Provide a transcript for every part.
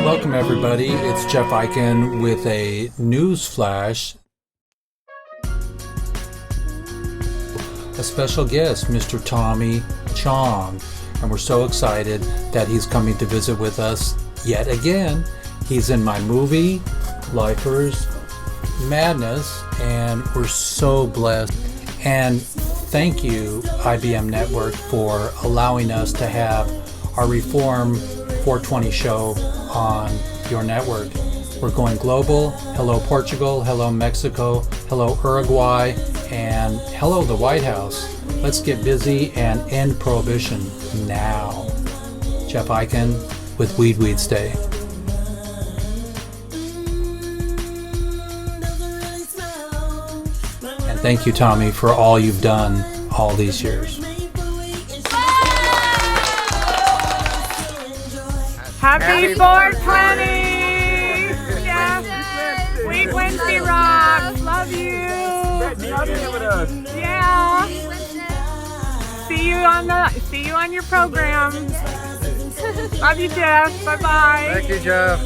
Welcome everybody, it's Jeff Eichen with a news flash. A special guest, Mr. Tommy Chong, and we're so excited that he's coming to visit with us yet again. He's in my movie, Lifers Madness, and we're so blessed. And thank you, IBM Network, for allowing us to have our Reform 420 show on your network. We're going global. Hello Portugal, hello Mexico, hello Uruguay, and hello the White House. Let's get busy and end prohibition now. Jeff Eichen with WEEDSDAYS. And thank you, Tommy, for all you've done all these years. Happy 420! Yeah. Weed Wednesday rocks. Love you. Yeah. See you on your program. Love you, Jeff. Bye bye. Thank you, Jeff.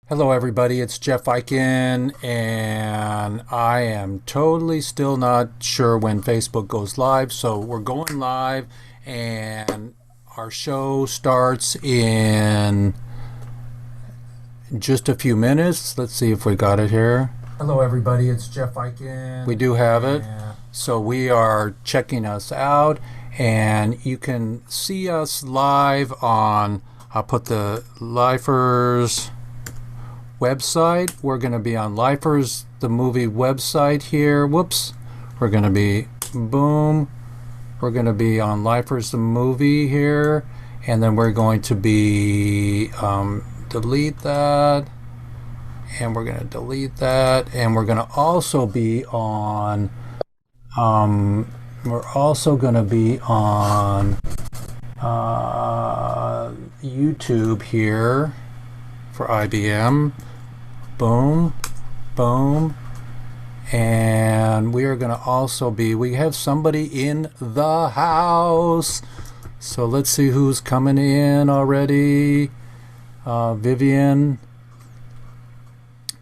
Hello everybody, it's Jeff Eichen, and I am totally still not sure when Facebook goes live, so we're going live, and our show starts in just a few minutes. Let's see if we got it here. Hello everybody, it's Jeff Eichen. We do have it, so we are checking us out, and you can see us live on, I'll put the Lifers website. We're going to be on Lifers, the movie website here. Whoops. We're going to be, boom. We're going to be on Lifers, the movie here. And then we're going to be, delete that. And we're going to delete that. And we're going to also be on, YouTube here for IBM. Boom, boom, and we are going to also be, we have somebody in the house, so let's see who's coming in already. Vivian.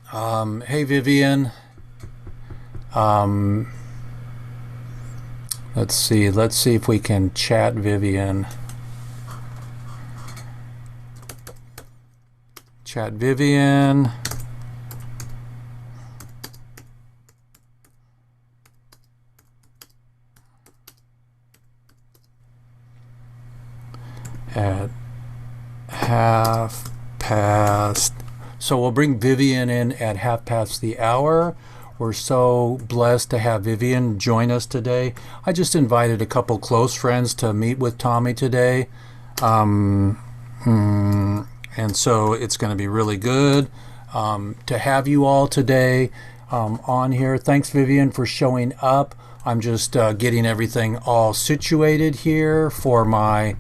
Hey Vivian. Let's see if we can chat Vivian. Chat Vivian. At half past. So we'll bring Vivian in at half past the hour. We're so blessed to have Vivian join us today. I just invited a couple close friends to meet with Tommy today. And so it's going to be really good to have you all today on here. Thanks, Vivian, for showing up. I'm just getting everything all situated here for my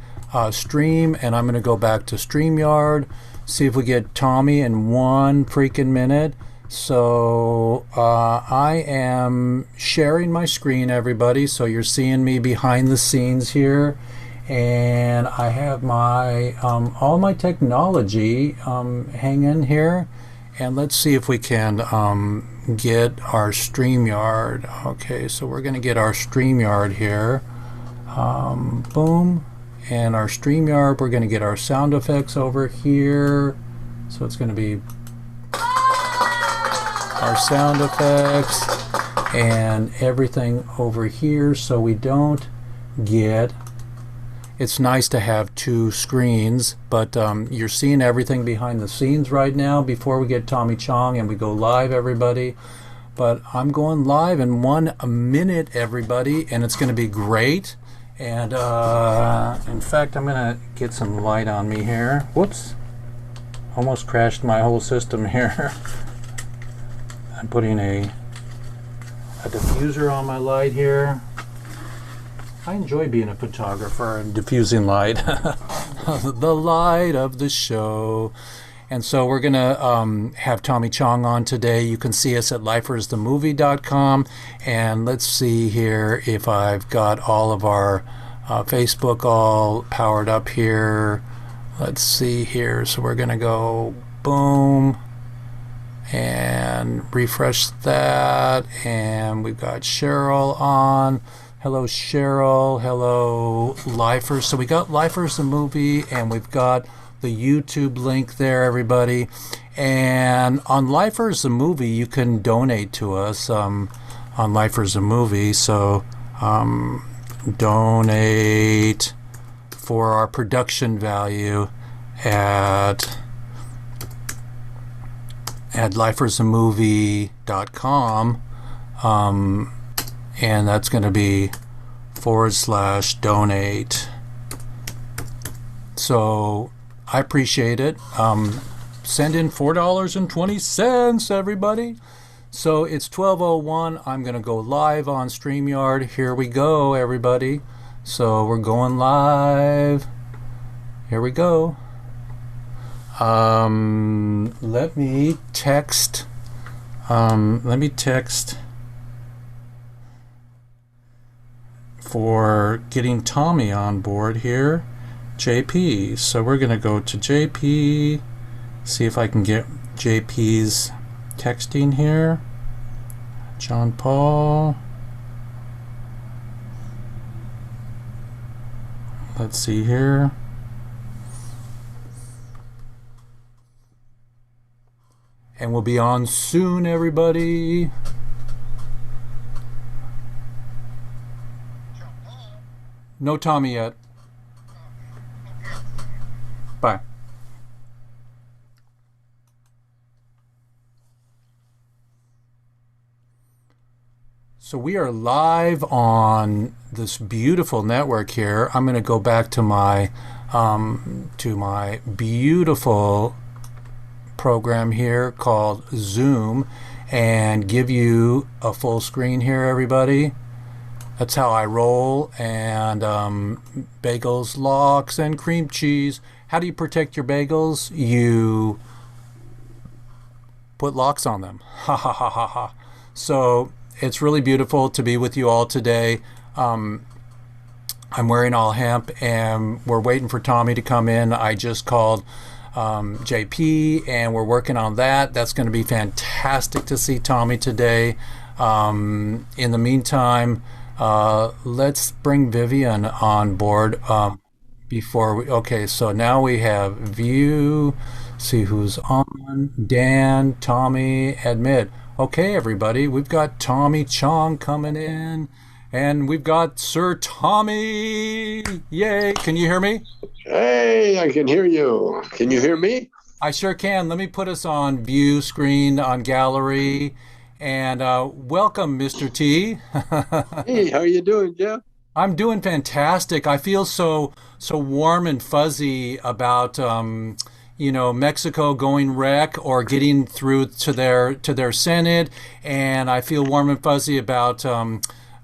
stream, and I'm going to go back to StreamYard, see if we get Tommy in one freaking minute. So I am sharing my screen, everybody, so you're seeing me behind the scenes here, and I have my all my technology hanging here, and let's see if we can get our StreamYard. Okay, so we're going to get our StreamYard here. Boom. And our StreamYard, we're going to get our sound effects over here. So it's going to be our sound effects and everything over here, so we don't get... It's nice to have two screens, but you're seeing everything behind the scenes right now before we get Tommy Chong and we go live, everybody. But I'm going live in 1 minute, everybody, and it's going to be great. And in fact, I'm going to get some light on me here. Whoops. Almost crashed my whole system here. I'm putting a diffuser on my light here. I enjoy being a photographer and diffusing light. The light of the show. And so we're going to have Tommy Chong on today. You can see us at lifersthemovie.com. And let's see here if I've got all of our Facebook all powered up here. Let's see here. So we're going to go boom and refresh that. And we've got Cheryl on. Hello, Cheryl. Hello, Lifers. So we got Lifers the movie, and we've got the YouTube link there, everybody. And on Lifers the movie, you can donate to us on Lifers the movie. So donate for our production value at lifersthemovie.com. And that's going to be /donate. So I appreciate it. Send in $4.20, everybody. So it's 12:01. I'm going to go live on StreamYard. Here we go, everybody. So we're going live. Here we go. Let me text. For getting Tommy on board here, JP. So we're going to go to JP, see if I can get JP's texting here. John Paul. Let's see here. And we'll be on soon, everybody. No Tommy yet. Bye. So we are live on this beautiful network here. I'm going to go back to my beautiful program here called Zoom and give you a full screen here, everybody. That's how I roll. And bagels, lox, and cream cheese. How do you protect your bagels? You put locks on them. Ha ha ha ha ha. So it's really beautiful to be with you all today. I'm wearing all hemp, and we're waiting for Tommy to come in. I just called JP, and we're working on that. That's going to be fantastic to see Tommy today. In the meantime, let's bring Vivian on board before we... Okay, so now we have view, see who's on, Dan, Tommy, admit. Okay, everybody, we've got Tommy Chong coming in, and we've got Sir Tommy. Yay, can you hear me? Hey, I can hear you. Can you hear me? I sure can. Let me put us on view screen, on gallery, And welcome, Mr. T. Hey, how you doing, Jeff? I'm doing fantastic. I feel so warm and fuzzy about Mexico going rec or getting through to their Senate, and I feel warm and fuzzy about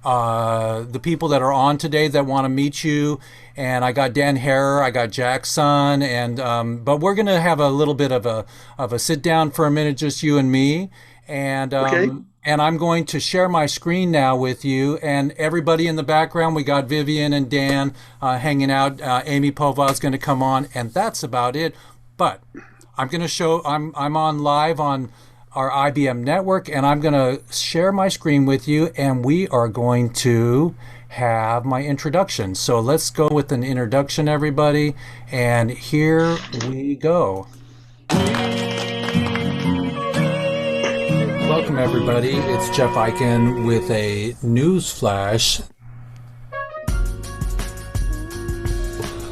the people that are on today that want to meet you. And I got Dan Harrer, I got Jack's son, and but we're gonna have a little bit of a sit down for a minute, just you and me. And Okay. and I'm going to share my screen now with you and everybody in the background. We got Vivian and Dan hanging out. Amy Pova is going to come on, and that's about it. But I'm going to show. I'm on live on our IBM network, and I'm going to share my screen with you, and we are going to have my introduction. So let's go with an introduction, everybody, and here we go. Welcome, everybody. It's Jeff Eichen with a news flash.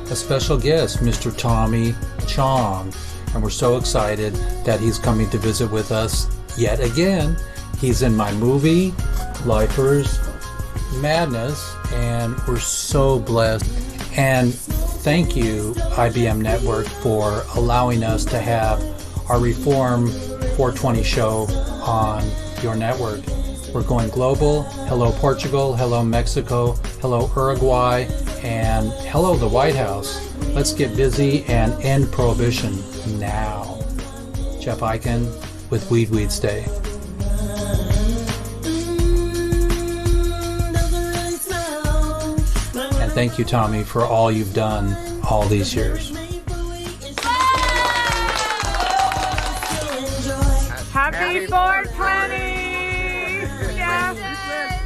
A special guest, Mr. Tommy Chong, and we're so excited that he's coming to visit with us yet again. He's in my movie, Lifers Madness, and we're so blessed. And thank you, IBM Network, for allowing us to have our Reform 420 show on your network. We're going global. Hello, Portugal. Hello, Mexico. Hello, Uruguay. And hello, the White House. Let's get busy and end prohibition now. Jeff Eichen with WEEDSDAYS. And thank you, Tommy, for all you've done all these years. Happy 420! Yes!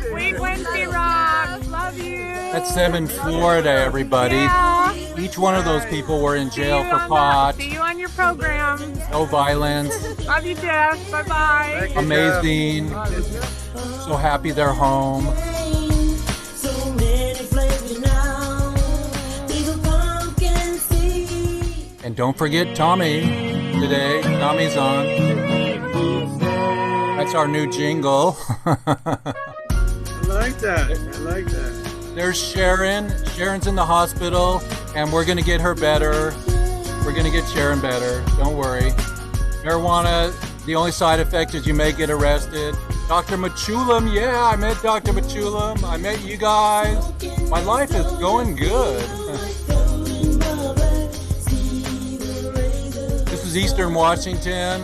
Sweet Wednesday rocks! Love you! That's them in Florida, everybody. Yeah. Each one of those people were in jail for See pot. you on your program. No violence. Love you, Jeff. Bye-bye. Amazing. So happy they're home. And don't forget Tommy today. Tommy's on. That's our new jingle. I like that. I like that. There's Sharon. Sharon's in the hospital, and we're going to get her better. We're going to get Sharon better. Don't worry. Marijuana, the only side effect is you may get arrested. Dr. Machulam, yeah, I met Dr. Machulam. I met you guys. My life is going good. This is Eastern Washington.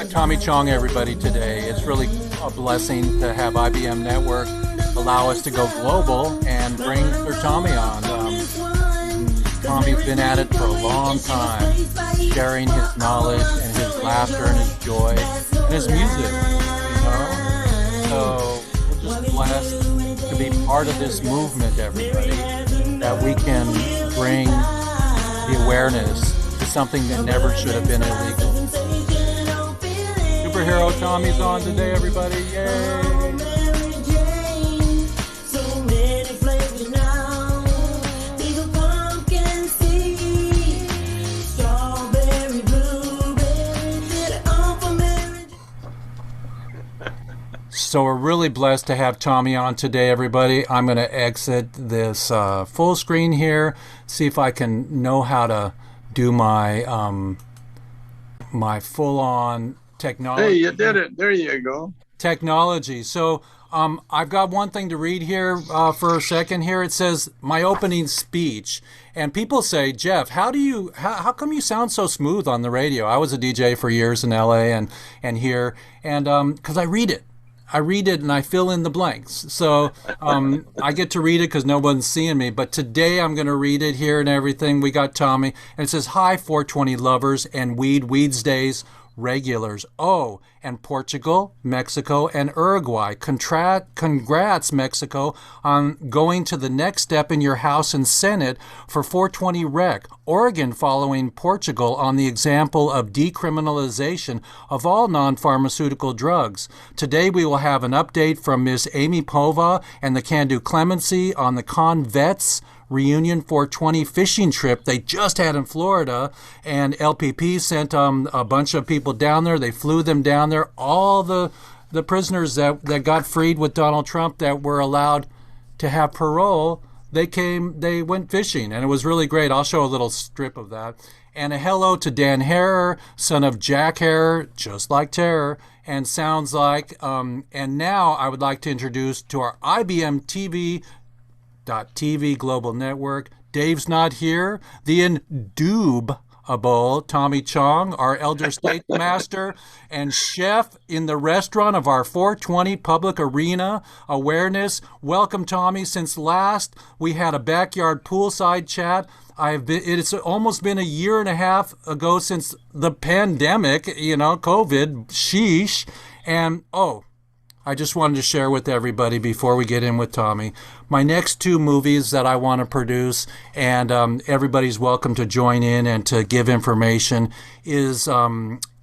Tommy Chong, everybody, today. It's really a blessing to have IBM Network allow us to go global and bring Sir Tommy on. Tommy's been at it for a long time, sharing his knowledge and his laughter and his joy and his music, you know? So we're just blessed to be part of this movement, everybody, that we can bring the awareness to something that never should have been illegal. Superhero Tommy's on today, everybody. Yay! So we're really blessed to have Tommy on today, everybody. I'm going to exit this full screen here, see if I can know how to do my my full-on technology. Hey, you did it. There you go. Technology. So I've got one thing to read here for a second here. It says my opening speech. And people say, Jeff, how come you sound so smooth on the radio? I was a DJ for years in LA and here. And because I read it. I read it and I fill in the blanks. So I get to read it because no one's seeing me. But today I'm going to read it here and everything. We got Tommy. And it says, hi, 420 lovers and WEEDSDAYS regulars. Oh, and Portugal, Mexico, and Uruguay. Congrats, Mexico, on going to the next step in your House and Senate for 420 rec. Oregon following Portugal on the example of decriminalization of all non-pharmaceutical drugs. Today we will have an update from Ms. Amy Pova and the Can Do Clemency on the Convets Reunion 420 fishing trip they just had in Florida, and LPP sent a bunch of people down there. They flew them down there. All the prisoners that got freed with Donald Trump that were allowed to have parole, they went fishing, and it was really great. I'll show a little strip of that. And a hello to Dan Harrer, son of Jack Harrer, just like Terror, and sounds like. And now I would like to introduce to our IBM TV Global Network. Dave's not here. The indubitable Tommy Chong, our elder state master and chef in the restaurant of our 420 Public Arena Awareness. Welcome, Tommy. Since last we had a backyard poolside chat, it's almost been a year and a half ago since the pandemic, COVID, sheesh. And I just wanted to share with everybody before we get in with Tommy, my next 2 movies that I want to produce, and everybody's welcome to join in and to give information, is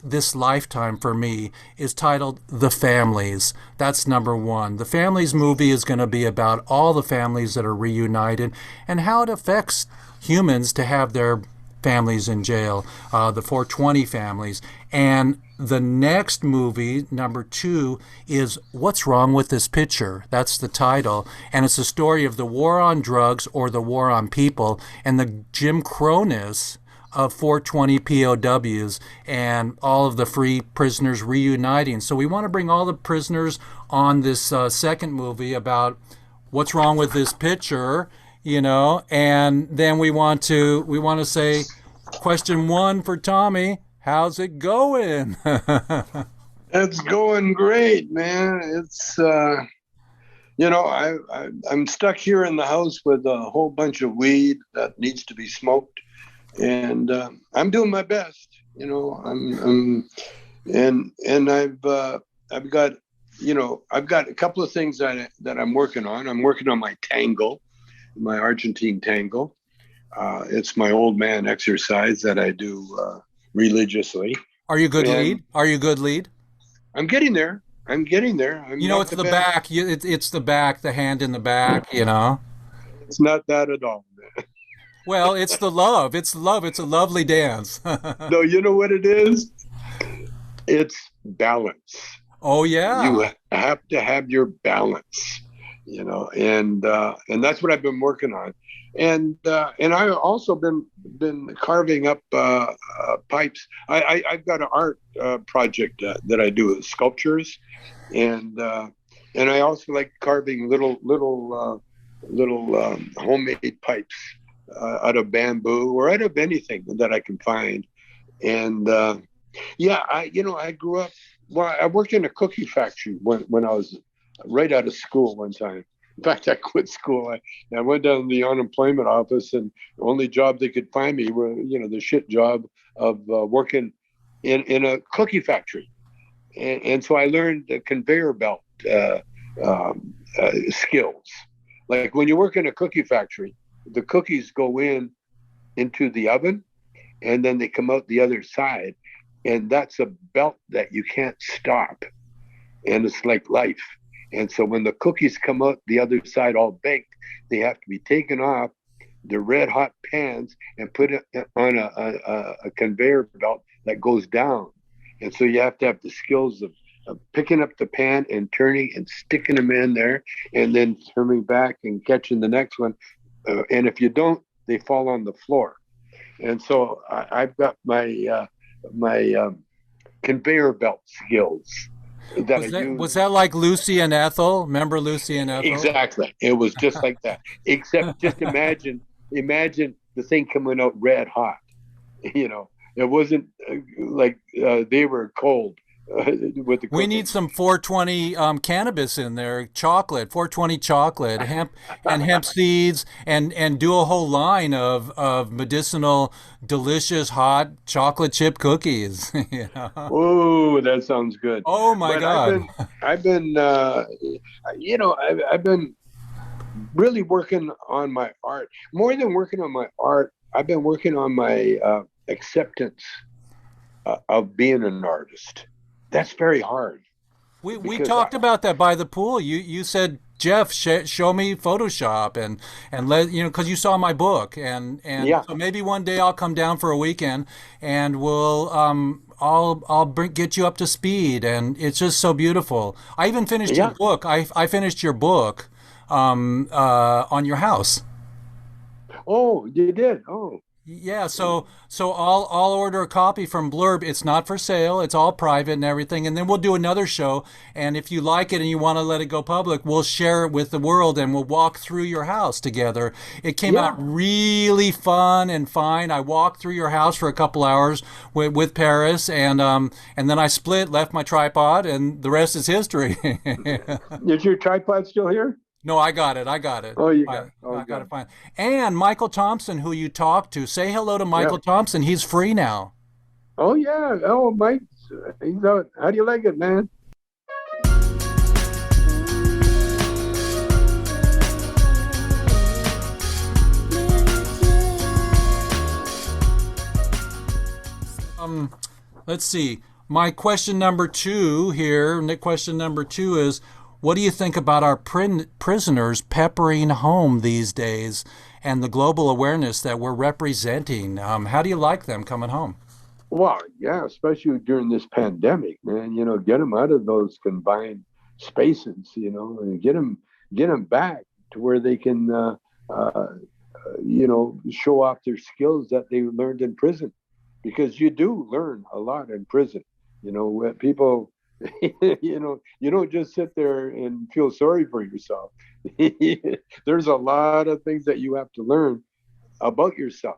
this lifetime for me is titled The Families. That's number 1. The Families movie is going to be about all the families that are reunited and how it affects humans to have their families in jail, the 420 families. And the next movie, number 2, is What's Wrong with This Picture? That's the title. And it's a story of the war on drugs or the war on people and the Jim Crowness of 420 POWs and all of the free prisoners reuniting. So we want to bring all the prisoners on this second movie about what's wrong with this picture, and then we want to say, question 1 for Tommy, how's it going? It's going great, man. It's I'm stuck here in the house with a whole bunch of weed that needs to be smoked, and I'm doing my best. I've got a couple of things that I'm working on. I'm working on my tango, my Argentine tango. It's my old man exercise that I do religiously. Are you good lead? Are you good lead? I'm getting there. It's the back. It's the back, the hand in the back, It's not that at all, man. Well, it's the love. It's love. It's a lovely dance. No, you know what it is? It's balance. Oh, yeah. You have to have your balance, and that's what I've been working on. And I've also been carving up pipes. I've got an art project that I do with sculptures, and I also like carving little homemade pipes out of bamboo or out of anything that I can find. And I grew up. Well, I worked in a cookie factory when I was right out of school one time. In fact, I quit school. I went down to the unemployment office, and the only job they could find me were, the shit job of working in a cookie factory. And so I learned the conveyor belt skills. Like when you work in a cookie factory, the cookies go into the oven, and then they come out the other side. And that's a belt that you can't stop. And it's like life. And so when the cookies come out the other side all baked, they have to be taken off the red hot pans and put it on a conveyor belt that goes down. And so you have to have the skills of picking up the pan and turning and sticking them in there, and then turning back and catching the next one. And if you don't, they fall on the floor. And so I've got my conveyor belt skills. Was that like Lucy and Ethel? Remember Lucy and Ethel? Exactly. It was just like that. Except just imagine the thing coming out red hot. It wasn't like they were cold. with the We cooking. need some 420 cannabis in there, chocolate, 420 chocolate, hemp seeds, and do a whole line of medicinal, delicious, hot chocolate chip cookies. You know? Oh, that sounds good. Oh my But God. I've been, I've been really working on my art. More than working on my art, I've been working on my acceptance of being an artist. That's very hard We because I, talked about that by the pool. You said, Jeff, show me Photoshop and let you know, because you saw my book, and yeah, so maybe one day I'll come down for a weekend and we'll get you up to speed, and it's just so beautiful. I even finished your yeah. book. I finished your book on your house. Oh, you did. Oh, Yeah, so I'll order a copy from Blurb. It's not for sale. It's all private and everything. And then we'll do another show. And if you like it and you want to let it go public, we'll share it with the world and we'll walk through your house together. It came out yeah, really fun and fine. I walked through your house for a couple hours with Paris, and then I split, left my tripod, and the rest is history. is your tripod still here? No, I got it. I got it. Oh, you got. Oh, I got it good. fine. And Michael Thompson, who you talked to, say hello to Yeah. Michael Thompson. He's free now. Oh, yeah. Oh, Mike, he's out. How do you like it, man? Um, let's see. My question number two here, Nick, question number two is, what do you think about our prisoners peppering home these days and the global awareness that we're representing? How do you like them coming home? Well, yeah, especially during this pandemic, man. Get them out of those confined spaces. And get them back to where they can, show off their skills that they learned in prison, because you do learn a lot in prison. Where people, you don't just sit there and feel sorry for yourself. There's a lot of things that you have to learn about yourself,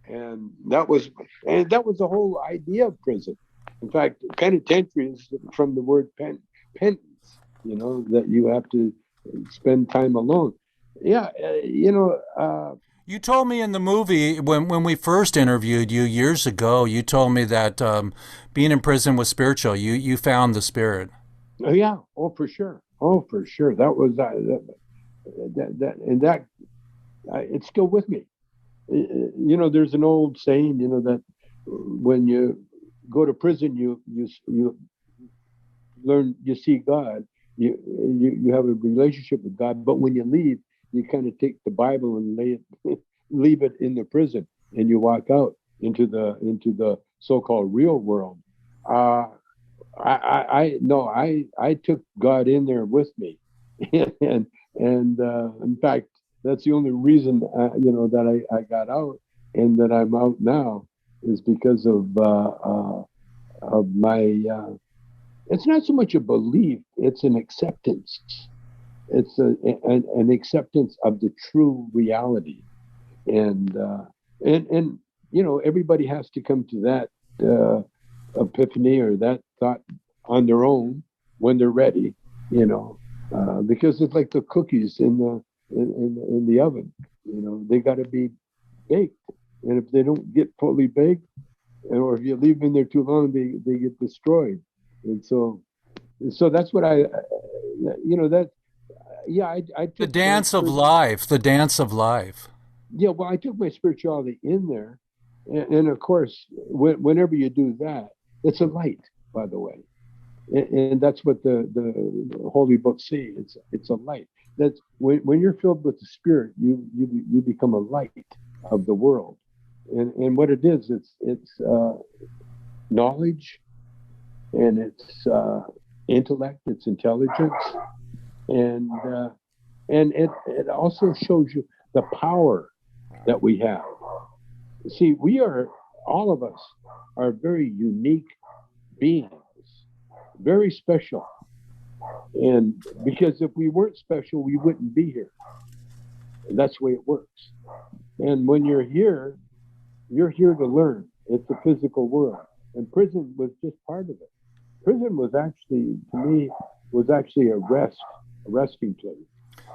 and that was the whole idea of prison. In fact, penitentiary is from the word penance. That you have to spend time alone. Yeah, You told me in the movie when we first interviewed you years ago, you told me that being in prison was spiritual. You found the spirit. yeah, oh for sure, oh for sure. That was that it's still with me. There's an old saying, that when you go to prison, you learn, you see God, you have a relationship with God. But when you leave, you kind of take the Bible and leave it in the prison, and you walk out into the so-called real world. Uh, no, I took God in there with me, and in fact, that's the only reason that I got out and that I'm out now, is because of my. It's not so much a belief; it's an acceptance. It's an acceptance of the true reality, and and everybody has to come to that epiphany or that thought on their own when they're ready, because it's like the cookies in the oven. They got to be baked, and if they don't get fully baked, or if you leave them in there too long, they get destroyed. And so that's what that yeah, I The took my dance of spirit. life. The dance of life. Yeah, well, I took my spirituality in there, and of course, whenever you do that, it's a light, by the way, and that's what the holy books say. It's a light. That's when you're filled with the Spirit, you become a light of the world, and what it is, it's knowledge, and it's intellect, it's intelligence, and it also shows you the power that we have. See, all of us are very unique beings, very special. And because if we weren't special, we wouldn't be here. And that's the way it works. And when you're here to learn. It's the physical world. And prison was just part of it. prison was actually, to me, was actually a resting place.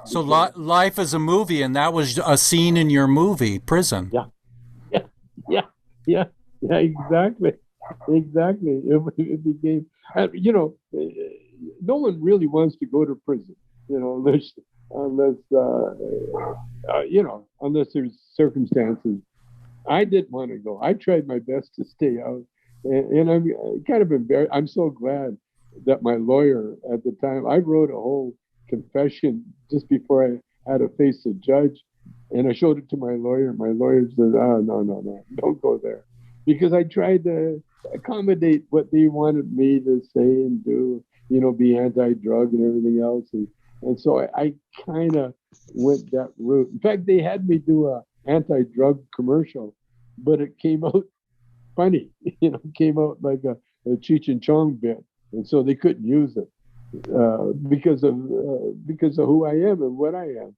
So life is a movie, and that was a scene in your movie, Prison. Yeah, yeah, yeah, yeah, yeah, exactly, exactly. It became, no one really wants to go to prison, unless there's circumstances. I didn't want to go. I tried my best to stay out, and I'm kind of embarrassed. I'm so glad that my lawyer at the time, I wrote a whole confession just before I had to face the judge, and I showed it to my lawyer. My lawyer said, "Oh, no, don't go there," because I tried to accommodate what they wanted me to say and do, be anti-drug and everything else, and so I kind of went that route. In fact, they had me do a anti-drug commercial, but it came out funny. Came out like a Cheech and Chong bit, and so they couldn't use it because of who I am and what I am.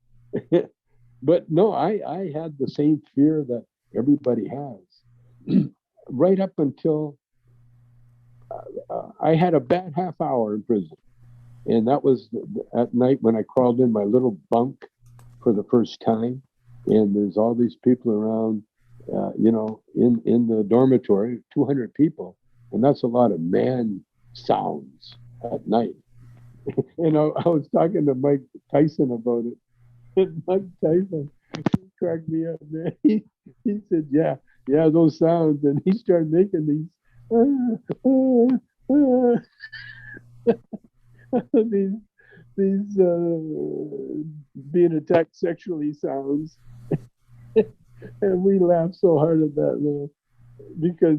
But no, I had the same fear that everybody has, right up until I had a bad half hour in prison, and that was at night when I crawled in my little bunk for the first time, and there's all these people around, in the dormitory, 200 people, and that's a lot of man sounds at night. And I was talking to Mike Tyson about it, and Mike Tyson, he cracked me up, man. He said, yeah, those sounds, and he started making these these being attacked sexually sounds. And we laughed so hard at that, man, because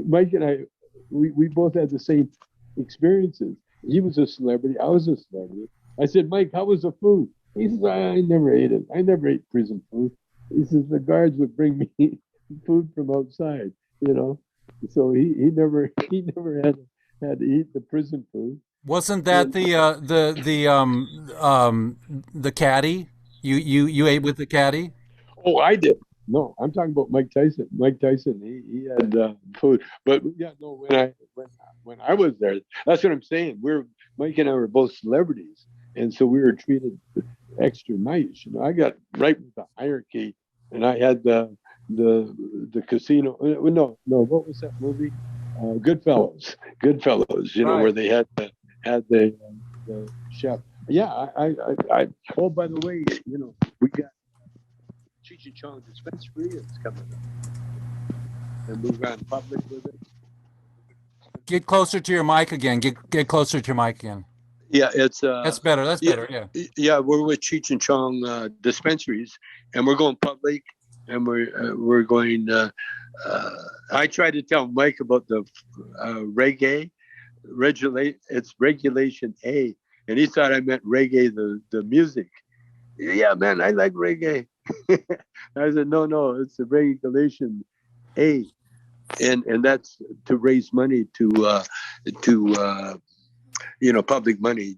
Mike and I, we both had the same experiences. He was a celebrity, I was a celebrity. I said, Mike, how was the food? He says, I never ate it. I never ate prison food. He says the guards would bring me food from outside, So he never had to eat the prison food. Wasn't that the caddy? You ate with the caddy? Oh, I did. No, I'm talking about Mike Tyson. Mike Tyson, he had food, but yeah, no. When I was there, that's what I'm saying. Mike and I were both celebrities, and so we were treated extra nice. I got right with the hierarchy, and I had the casino. No, what was that movie? Goodfellas. Right. Where they had the chef. Yeah, I. Oh, by the way, we got Cheech and Chong dispensary is coming up, and we've gone public with it. Get closer to your mic again. Get closer to your mic again. Yeah, it's that's better. That's better. Yeah. Yeah, we're with Cheech and Chong dispensaries, and we're going public, and we're going. I tried to tell Mike about the reggae. It's regulation A, and he thought I meant reggae, the music. Yeah, man, I like reggae. I said, no, it's the regulation A, and that's to raise money to public money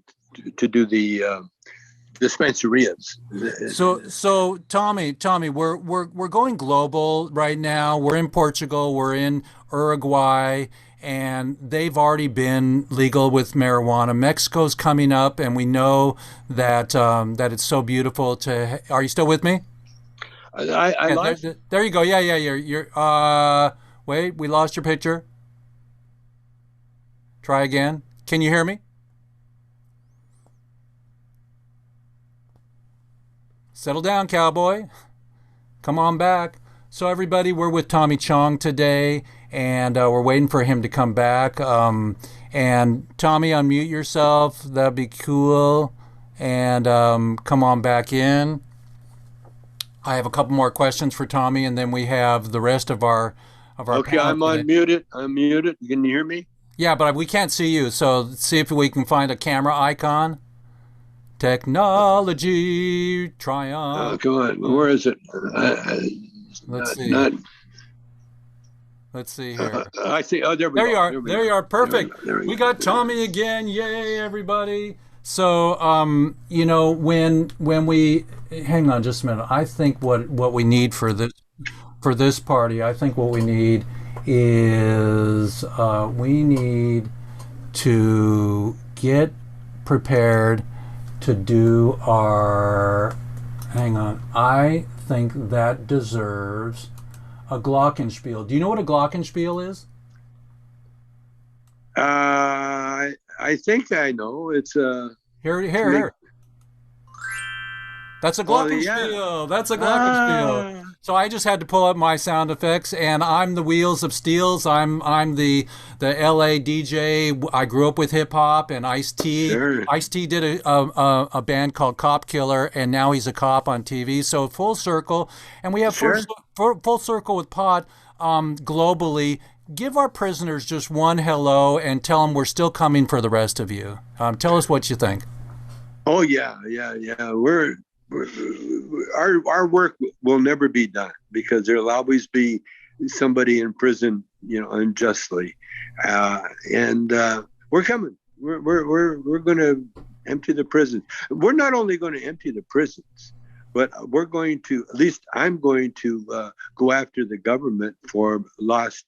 to do the dispensarias. So Tommy, we're going global right now. We're in Portugal. We're in Uruguay. And they've already been legal with marijuana. Mexico's coming up, and we know that that it's so beautiful to. Are you still with me? I lost. There you go. Yeah. You're. Wait, we lost your picture. Try again. Can you hear me? Settle down, cowboy. Come on back. So everybody, we're with Tommy Chong today, and we're waiting for him to come back. And Tommy, unmute yourself. That'd be cool. And come on back in. I have a couple more questions for Tommy, and then we have the rest of our Okay, I'm unmuted. I'm muted. Can you hear me? Yeah, but we can't see you. So see if we can find a camera icon. Technology triumph. Oh, come on. Where is it? Let's see. Let's see here. I see. Oh, there we go. There you are. There you are. Perfect. We got Tommy again. Yay, everybody. So, when we hang on just a minute. I think what we need for this party, I think what we need is we need to get prepared to do our, hang on, I think that deserves a glockenspiel. Do you know what a glockenspiel is? I think I know. It's a Here. That's a glockenspiel. yeah. That's a glockenspiel. So I just had to pull up my sound effects, and I'm the Wheels of Steels. I'm the LA DJ. I grew up with hip hop and Ice-T. Sure. Ice-T did a band called Cop Killer, and now he's a cop on TV. So full circle, and we have Sure. full circle with Pod globally. Give our prisoners just one hello and tell them we're still coming for the rest of you. Tell us what you think. Oh yeah. Our work will never be done because there'll always be somebody in prison, unjustly, and we're coming. We're going to empty the prisons. We're not only going to empty the prisons, but we're going to, at least I'm going to go after the government for lost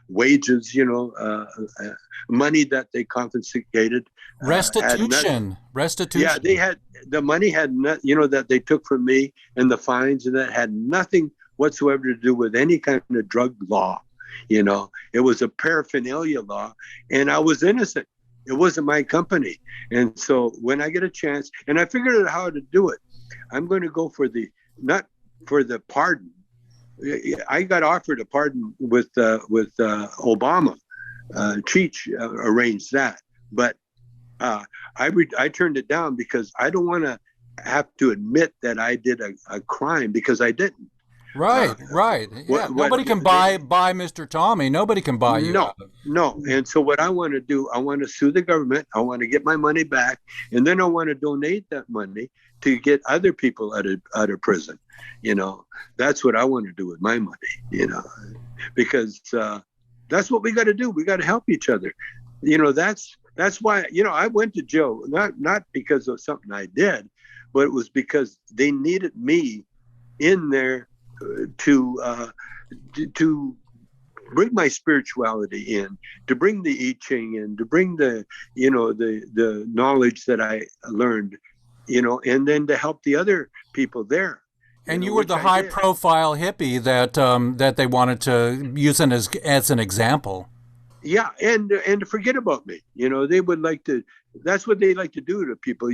wages, money that they confiscated. Restitution. Yeah, they had the money that they took from me and the fines, and that had nothing whatsoever to do with any kind of drug law. It was a paraphernalia law, and I was innocent. It wasn't my company. And so when I get a chance, and I figured out how to do it, I'm going to go not for the pardon. I got offered a pardon with Obama. Cheech arranged that, but I turned it down because I don't want to have to admit that I did a crime, because I didn't. Right. Yeah. Nobody can buy Mr. Tommy. Nobody can buy you. No. And so what I want to do, I want to sue the government. I want to get my money back, and then I want to donate that money to get other people out of prison. That's what I want to do with my money. Because that's what we got to do. We got to help each other. That's why I went to jail, not because of something I did, but it was because they needed me in there to bring my spirituality in, to bring the I Ching in, to bring the knowledge that I learned, and then to help the other people there. And you were the high-profile hippie that they wanted to use as an example. Yeah, and to forget about me. They would like to. That's what they like to do to people.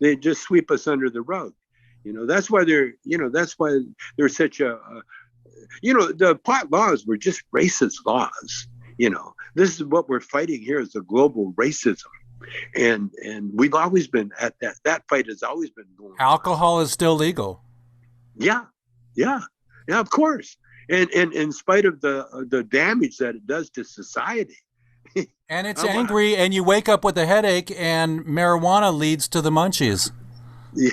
They just sweep us under the rug. That's why they're. That's why they're such a. The pot laws were just racist laws. This is what we're fighting here, is the global racism, and we've always been at that. That fight has always been going on. Alcohol is still legal. Yeah, of course. And in spite of the damage that it does to society. And it's angry, and you wake up with a headache, and marijuana leads to the munchies. Yeah.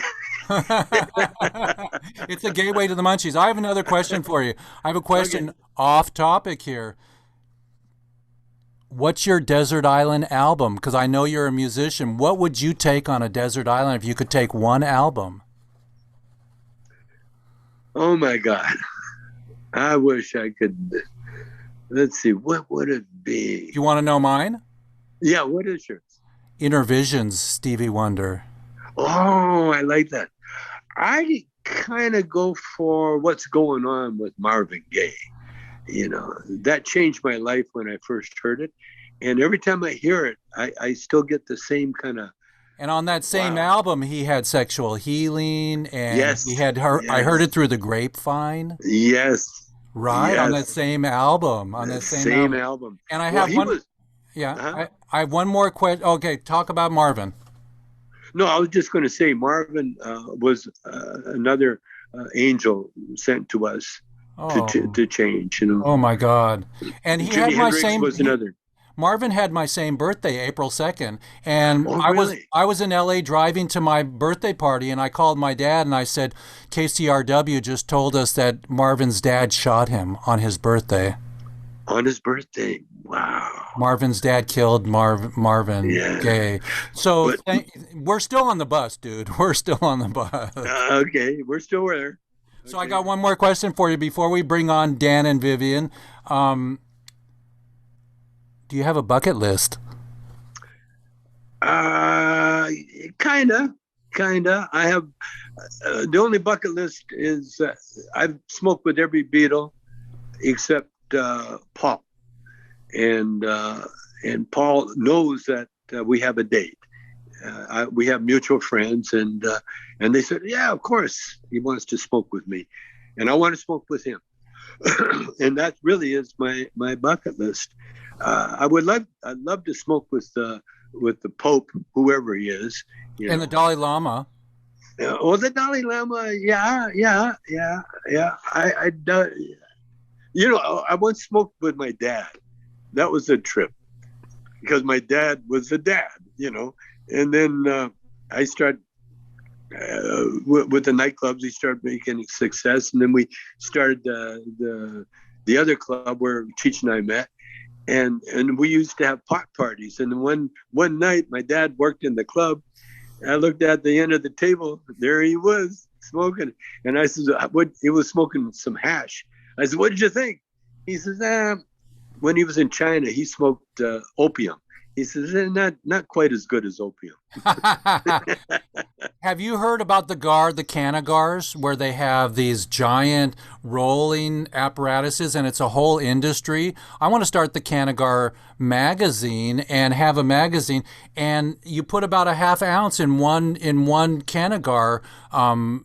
It's a gateway to the munchies. I have another question for you. I have a question off topic here. What's your desert island album? Because I know you're a musician. What would you take on a desert island if you could take one album? Oh my God. I wish I could. Let's see. What would it be? You want to know mine? Yeah. What is yours? Inner Visions, Stevie Wonder. Oh, I like that. I kind of go for What's Going On with Marvin Gaye. That changed my life when I first heard it. And every time I hear it, I still get the same kind of. And on that same album, he had Sexual Healing, and he had I Heard It Through the Grapevine. Yes. Right, yes. on that same album. On that same album. And I have one. I have one more question. Okay, talk about Marvin. No, I was just going to say Marvin was another angel sent to us to change. Oh my God! And he Jimi had my Hendrix same. Was another. Marvin had my same birthday, April 2nd, and I was in LA driving to my birthday party, and I called my dad and I said, KCRW just told us that Marvin's dad shot him on his birthday. On his birthday. Wow. Marvin's dad killed Marvin Gaye. So we're still on the bus, dude. We're still on the bus. Okay, we're still there. So I got one more question for you before we bring on Dan and Vivian. Do you have a bucket list? Uh, kinda. I have the only bucket list is I've smoked with every Beatle except Paul, and Paul knows that we have a date. We have mutual friends, and they said, yeah, of course, he wants to smoke with me, and I want to smoke with him, and that really is my bucket list. I'd love to smoke with the Pope, whoever he is, And the Dalai Lama. The Dalai Lama, yeah. I once smoked with my dad. That was a trip because my dad was the dad, And then I started with the nightclubs. He started making success, and then we started the other club where Cheech and I met, and we used to have pot parties. And one night, my dad worked in the club. I looked at the end of the table. There he was smoking, and I said, "What?" He was smoking some hash. I said, "What did you think?" He says, when he was in China, he smoked opium. He says, not quite as good as opium. Have you heard about the Canagars, where they have these giant rolling apparatuses, and it's a whole industry? I want to start the Canagar magazine and have a magazine, and you put about a half ounce in one Canagar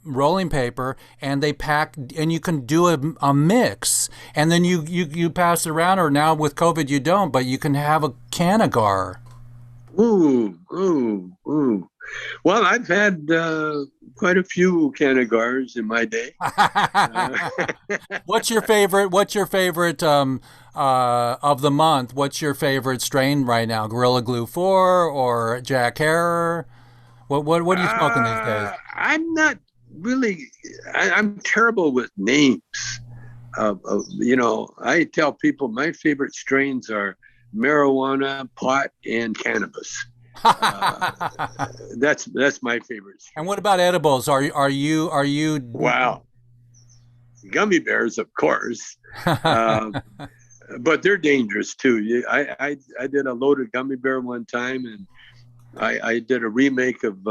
rolling paper, and they pack, and you can do a mix, and then you pass it around. Or now with COVID you don't, but you can have a Canagar. Ooh. Well, I've had quite a few Canagars in my day. What's your favorite of the month? What's your favorite strain right now? Gorilla Glue 4 or Jack Herer? What are you smoking these days? I'm not really. I'm terrible with names. I tell people my favorite strains are marijuana, pot, and cannabis. That's my favorite. And what about edibles? Are you? Wow, gummy bears, of course, but they're dangerous too. I did a loaded gummy bear one time, and I did a remake of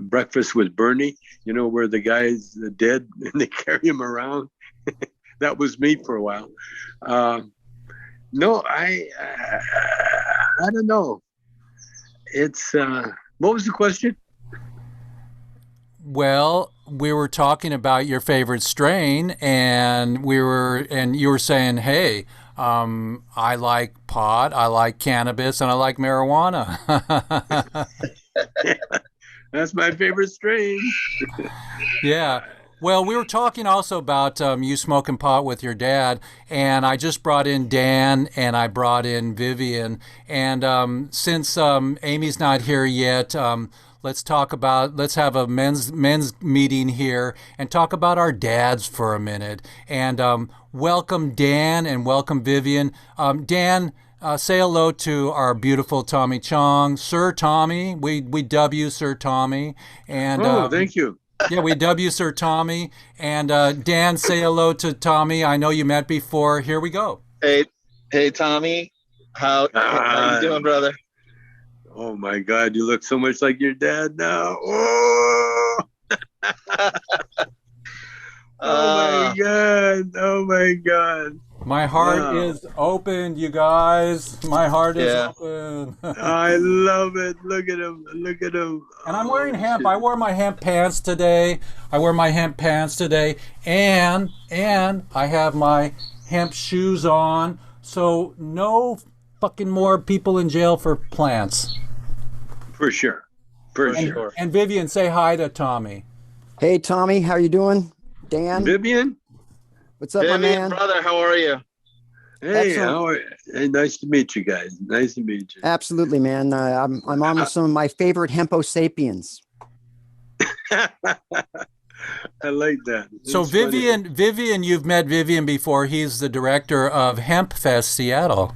Breakfast with Bernie. Where the guy's dead and they carry him around. That was me for a while. No, I don't know. It's what was the question? Well, we were talking about your favorite strain, and you were saying, "Hey, I like pot, I like cannabis, and I like marijuana." That's my favorite strain. Yeah. Well, we were talking also about you smoking pot with your dad, and I just brought in Dan and I brought in Vivian. And since Amy's not here yet, let's have a men's meeting here and talk about our dads for a minute. And welcome Dan and welcome Vivian. Dan, say hello to our beautiful Tommy Chong, Sir Tommy. We dub you Sir Tommy. And thank you. Yeah, we dub you Sir Tommy. And Dan, say hello to Tommy. I know you met before. Here we go. Hey, Tommy. How you doing, brother? Oh my God, you look so much like your dad now. Oh, oh my God. My heart is open, you guys. My heart is open. I love it. Look at him. And I'm wearing hemp. I wore my hemp pants today. And I have my hemp shoes on. So no fucking more people in jail for plants. For sure. Sure. And Vivian, say hi to Tommy. Hey, Tommy. How you doing? Dan? Vivian? What's up, my man? Brother, how are you? Hey, how are you? Hey, nice to meet you guys. Nice to meet you. Absolutely, man. I'm on with some of my favorite Hempo Sapiens. I like that. So Vivian, you've met Vivian before. He's the director of Hemp Fest Seattle.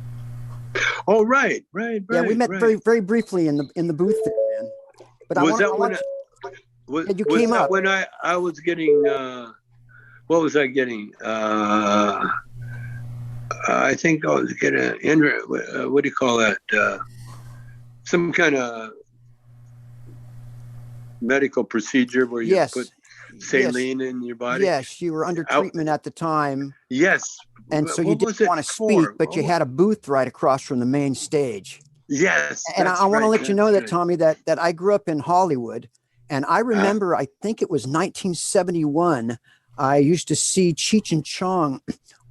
Oh, right. Yeah, we met very, very briefly in the booth there, man. But you came up when I was getting. What was I getting? I think I'll get what do you call that? Some kind of medical procedure where you put saline in your body. Yes, you were under treatment at the time. Yes. And so you didn't want to speak, but you had a booth right across from the main stage. Yes. And I want to let you know that, Tommy, that I grew up in Hollywood. And I remember, I think it was 1971, I used to see Cheech and Chong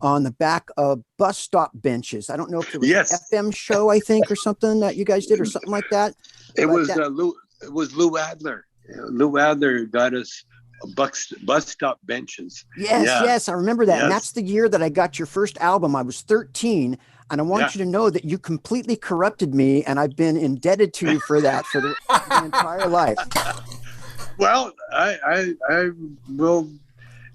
on the back of bus stop benches. I don't know if it was an FM show, I think, or something that you guys did or something like that. It was Lou Adler. Lou Adler got us bus stop benches. Yes, I remember that. Yes. And that's the year that I got your first album. I was 13. And I want you to know that you completely corrupted me, and I've been indebted to you for that for the entire life. Well, I will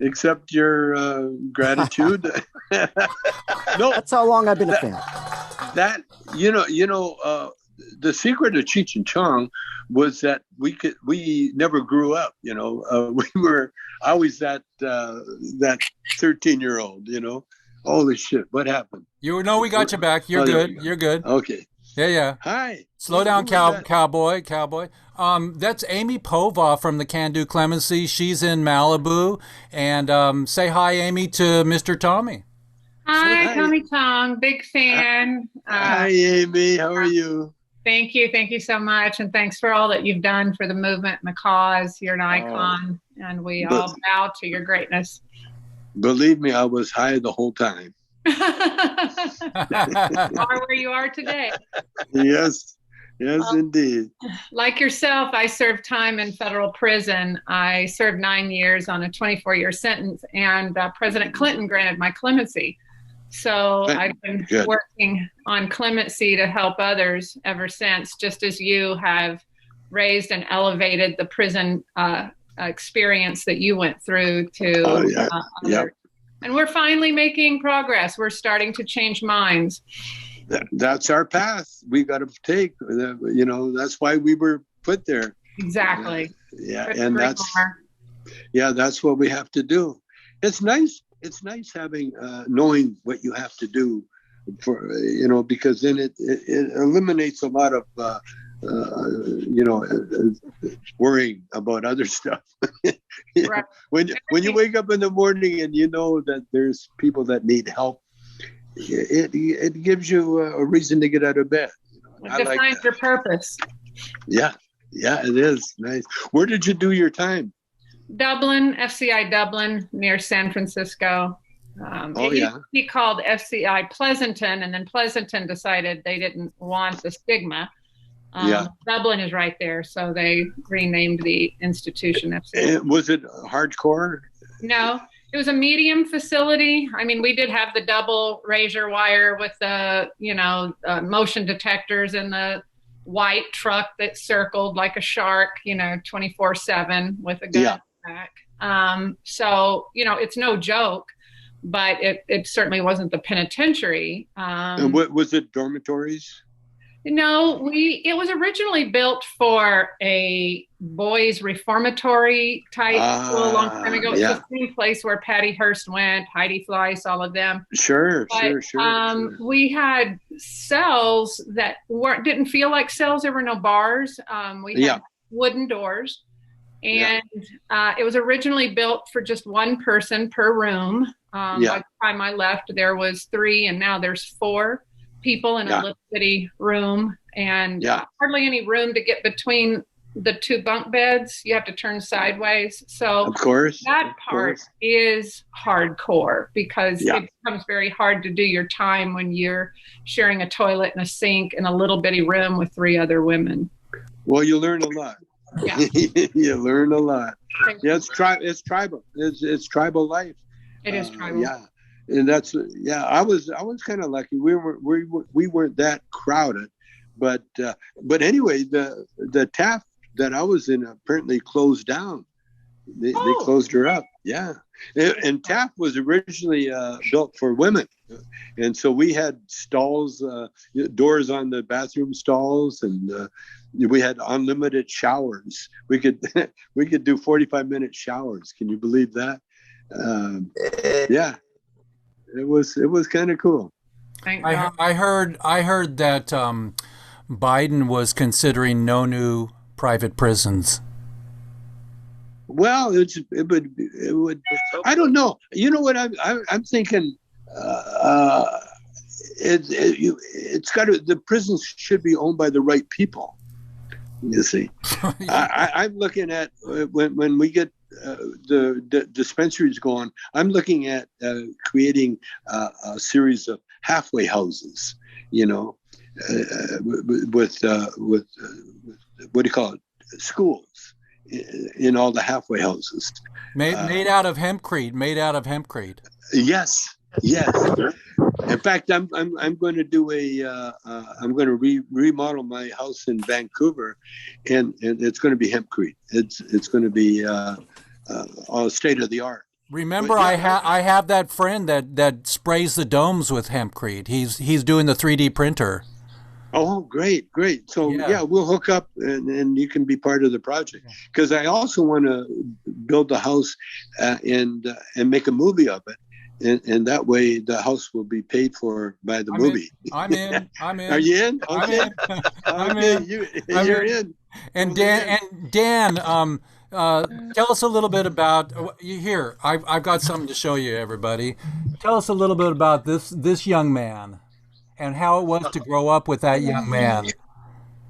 accept your gratitude. No, that's how long I've been a fan. That the secret of Cheech and Chong was that we never grew up. We were always that 13-year-old. Holy shit! What happened? We got you back. You're good. You're good. Okay. Yeah. Hi. Slow down, cowboy. That's Amy Pova from the Can Do Clemency. She's in Malibu. And say hi, Amy, to Mr. Tommy. Hi, Tommy Chong. Big fan. Hi, Amy. How are you? Thank you. Thank you so much. And thanks for all that you've done for the movement and the cause. You're an icon. And we all bow to your greatness. Believe me, I was high the whole time. Are where you are today. Yes, indeed. Like yourself, I served time in federal prison. I served 9 years on a 24-year sentence, and President Clinton granted my clemency. So I've been working on clemency to help others ever since, just as you have raised and elevated the prison experience that you went through to others. And we're finally making progress. We're starting to change minds. That's our path we got to take. That's why we were put there. Exactly. And that's what we have to do. It's nice. It's nice having knowing what you have to do for because then it eliminates a lot of worrying about other stuff. Right. When you wake up in the morning and you know that there's people that need help, it gives you a reason to get out of bed. It defines your purpose. Yeah, it is nice. Where did you do your time? Dublin, FCI Dublin, near San Francisco. It used to be called FCI Pleasanton, and then Pleasanton decided they didn't want the stigma. Dublin is right there, so they renamed the institution FCI. Was it hardcore? No, it was a medium facility. I mean, we did have the double razor wire with the, motion detectors in the white truck that circled like a shark, 24/7 with a gun back. So, it's no joke, but it certainly wasn't the penitentiary. And what was it, dormitories? No, it was originally built for a boys' reformatory type school a long time ago. It's the same place where Patty Hearst went, Heidi Fleiss, all of them. Sure. We had cells that didn't feel like cells. There were no bars. We had wooden doors. And it was originally built for just one person per room. By the time I left, there was 3, and now there's 4 people in a little bitty room, and hardly any room to get between the 2 bunk beds. You have to turn sideways. So of course, that part is hardcore because it becomes very hard to do your time when you're sharing a toilet and a sink in a little bitty room with 3 other women. Well, you learn a lot. Yeah. You learn a lot. It's tribal. It's tribal life. It is tribal. And that's I was kind of lucky. We weren't that crowded, but anyway, the Taft that I was in apparently closed down. They closed her up. Yeah, and Taft was originally built for women, and so we had stalls, doors on the bathroom stalls, and we had unlimited showers. We could do 45-minute showers. Can you believe that? it was kind of cool. Thank God. I heard that Biden was considering no new private prisons. Well, it would. I don't know. You know what I'm thinking. It's got to. The prisons should be owned by the right people. You see, I'm looking at when we get the dispensaries going. I'm looking at creating a series of halfway houses. You know, with what do you call it? Schools in all the halfway houses. Made out of hempcrete. Made out of hempcrete. Yes. In fact, I'm going to do I'm going to remodel my house in Vancouver, and it's going to be hempcrete. It's going to be all state of the art. Remember, I have that friend that sprays the domes with hempcrete. He's doing the 3D printer. Oh, great. So yeah, we'll hook up and you can be part of the project, because I also want to build a house and make a movie of it. And that way the house will be paid for by the movie. I'm in. Are you in? Okay. I'm in. You're in. And Dan, tell us a little bit about here. I've got something to show you, everybody. Tell us a little bit about this young man and how it was to grow up with that young man.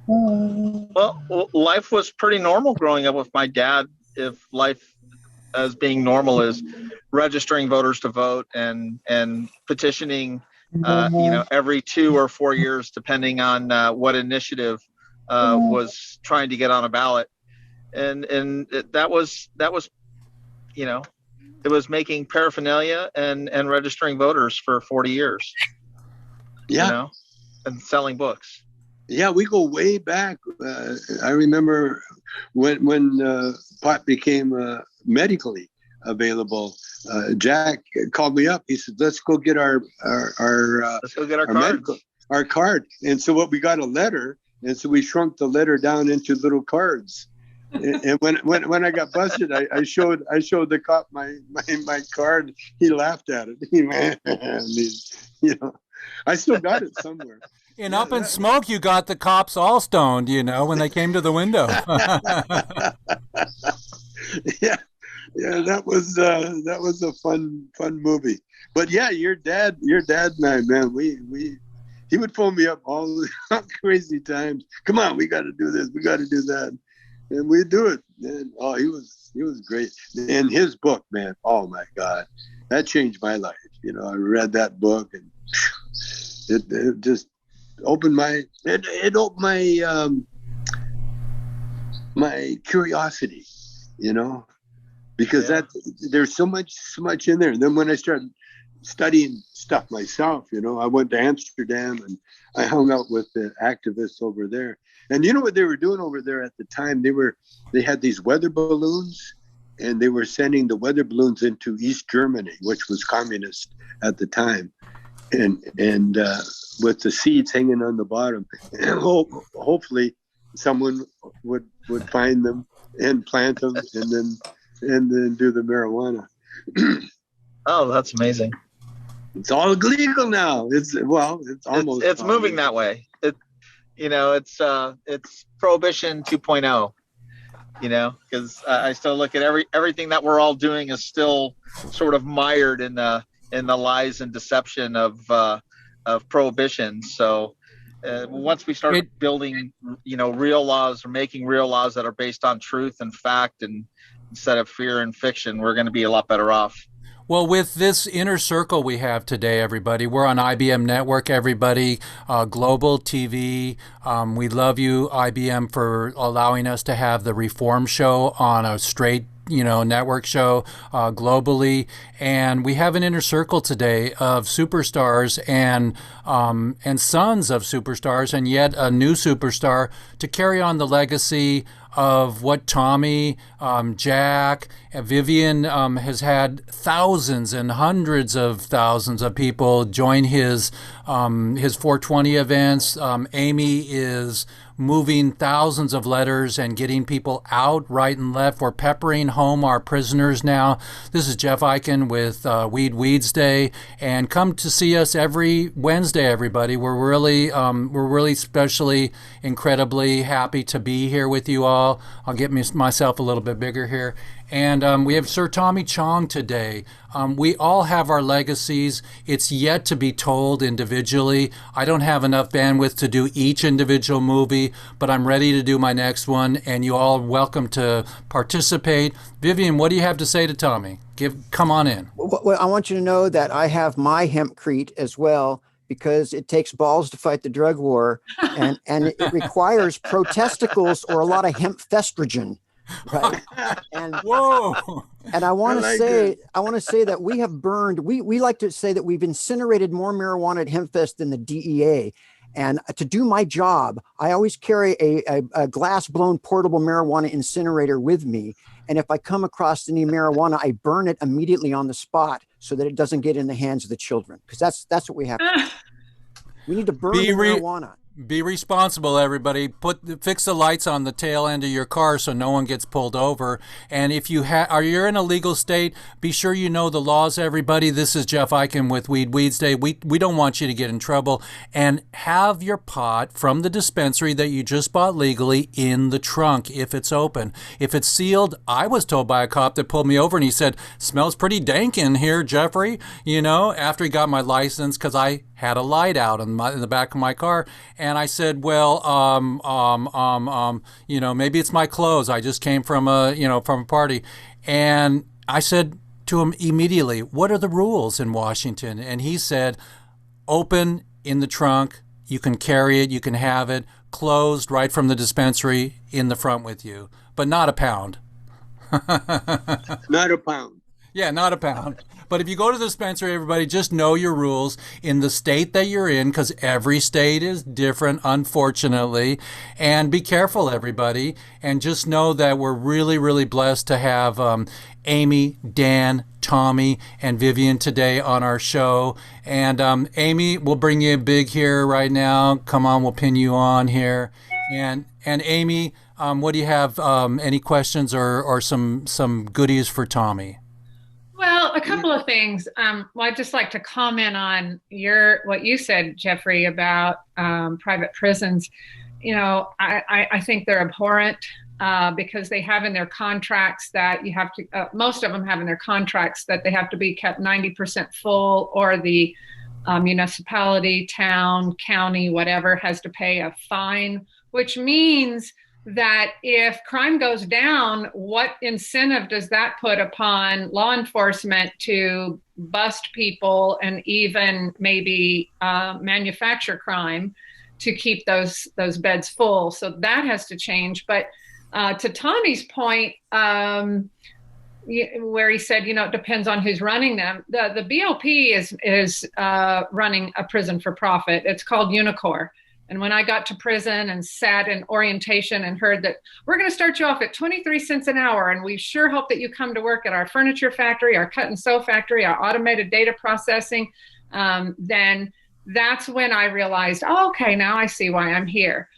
Well, life was pretty normal growing up with my dad. If life as being normal is registering voters to vote and petitioning, every 2 or 4 years, depending on what initiative was trying to get on a ballot, and that was it was making paraphernalia and registering voters for 40 years. Yeah, and selling books. Yeah, we go way back. I remember when pot became medically available. Jack called me up. He said, "Let's go get our card." And so we got a letter, and so we shrunk the letter down into little cards. And when I got busted, I showed the cop my card. He laughed at it. I still got it somewhere. In Up in Smoke, you got the cops all stoned, when they came to the window. Yeah, that was a fun movie. But yeah, your dad and I, man, he would phone me up all crazy times. Come on, we got to do this, we got to do that, and we'd do it. And he was great. And his book, man, oh my God, that changed my life. I read that book, and it just opened my my curiosity, because there's so much in there. And then when I started studying stuff myself, I went to Amsterdam and I hung out with the activists over there. And you know what they were doing over there at the time? They had these weather balloons, and they were sending the weather balloons into East Germany, which was communist at the time. And with the seeds hanging on the bottom, and hopefully someone would find them and plant them, and then do the marijuana. Oh, that's amazing! It's all legal now. It's almost. It's moving that way. It's prohibition 2.0. Because I still look at everything that we're all doing is still sort of mired in the lies and deception of prohibition. So once we start building, real laws or making real laws that are based on truth and fact, and instead of fear and fiction, we're going to be a lot better off. Well, with this inner circle we have today, everybody, we're on IBM Network, everybody, Global TV. We love you, IBM, for allowing us to have the Reform Show on a straight network show globally. And we have an inner circle today of superstars and sons of superstars, and yet a new superstar to carry on the legacy of what Tommy, Jack, and Vivian has had thousands and hundreds of thousands of people join his 420 events. Amy is moving thousands of letters and getting people out right and left. We're peppering home our prisoners now. This is Jeff Eichen with Weeds Day, and come to see us every Wednesday, everybody. We're really especially incredibly happy to be here with you all. I'll get myself a little bit bigger here. And we have Sir Tommy Chong today. We all have our legacies. It's yet to be told individually. I don't have enough bandwidth to do each individual movie, but I'm ready to do my next one, and you all are welcome to participate. Vivian, what do you have to say to Tommy? Come on in. Well, I want you to know that I have my hempcrete as well, because it takes balls to fight the drug war, and it requires protesticles or a lot of hemp festrogen. Right. And whoa. And I want to say that we have burned. We like to say that we've incinerated more marijuana at Hempfest than the DEA. And to do my job, I always carry a glass blown portable marijuana incinerator with me. And if I come across any marijuana, I burn it immediately on the spot so that it doesn't get in the hands of the children. Because that's what we have to do. We need to burn the marijuana. Be responsible, everybody. Fix the lights on the tail end of your car so no one gets pulled over. And if you're in a legal state, be sure you know the laws, everybody. This is Jeff Eichen with Weeds Day. We don't want you to get in trouble. And have your pot from the dispensary that you just bought legally in the trunk if it's open. If it's sealed, I was told by a cop that pulled me over and he said, "Smells pretty dank in here, Jeffrey," after he got my license, because I had a light out in the back of my car. And I said, well, maybe it's my clothes. I just came from a party. And I said to him immediately, what are the rules in Washington? And he said, open in the trunk. You can carry it. You can have it. Closed right from the dispensary in the front with you, but not a pound. Not a pound. Yeah, not a pound. But if you go to the dispensary, everybody, just know your rules in the state that you're in, because every state is different, unfortunately. And be careful, everybody. And just know that we're really, really blessed to have Amy, Dan, Tommy, and Vivian today on our show. And Amy, we'll bring you big here right now. Come on, we'll pin you on here. And Amy, what do you have? Any questions or some goodies for Tommy? Well, a couple of things. I'd just like to comment on what you said, Jeffrey, about private prisons. I think they're abhorrent because they have in their contracts that you have to, most of them have in their contracts that they have to be kept 90% full, or the municipality, town, county, whatever, has to pay a fine, which means that if crime goes down, what incentive does that put upon law enforcement to bust people and even maybe manufacture crime to keep those beds full? So that has to change. But to Tommy's point, where he said, it depends on who's running them. The BOP is running a prison for profit. It's called Unicor. And when I got to prison and sat in orientation and heard that we're going to start you off at 23 cents an hour, and we sure hope that you come to work at our furniture factory, our cut and sew factory, our automated data processing, then that's when I realized, okay, now I see why I'm here.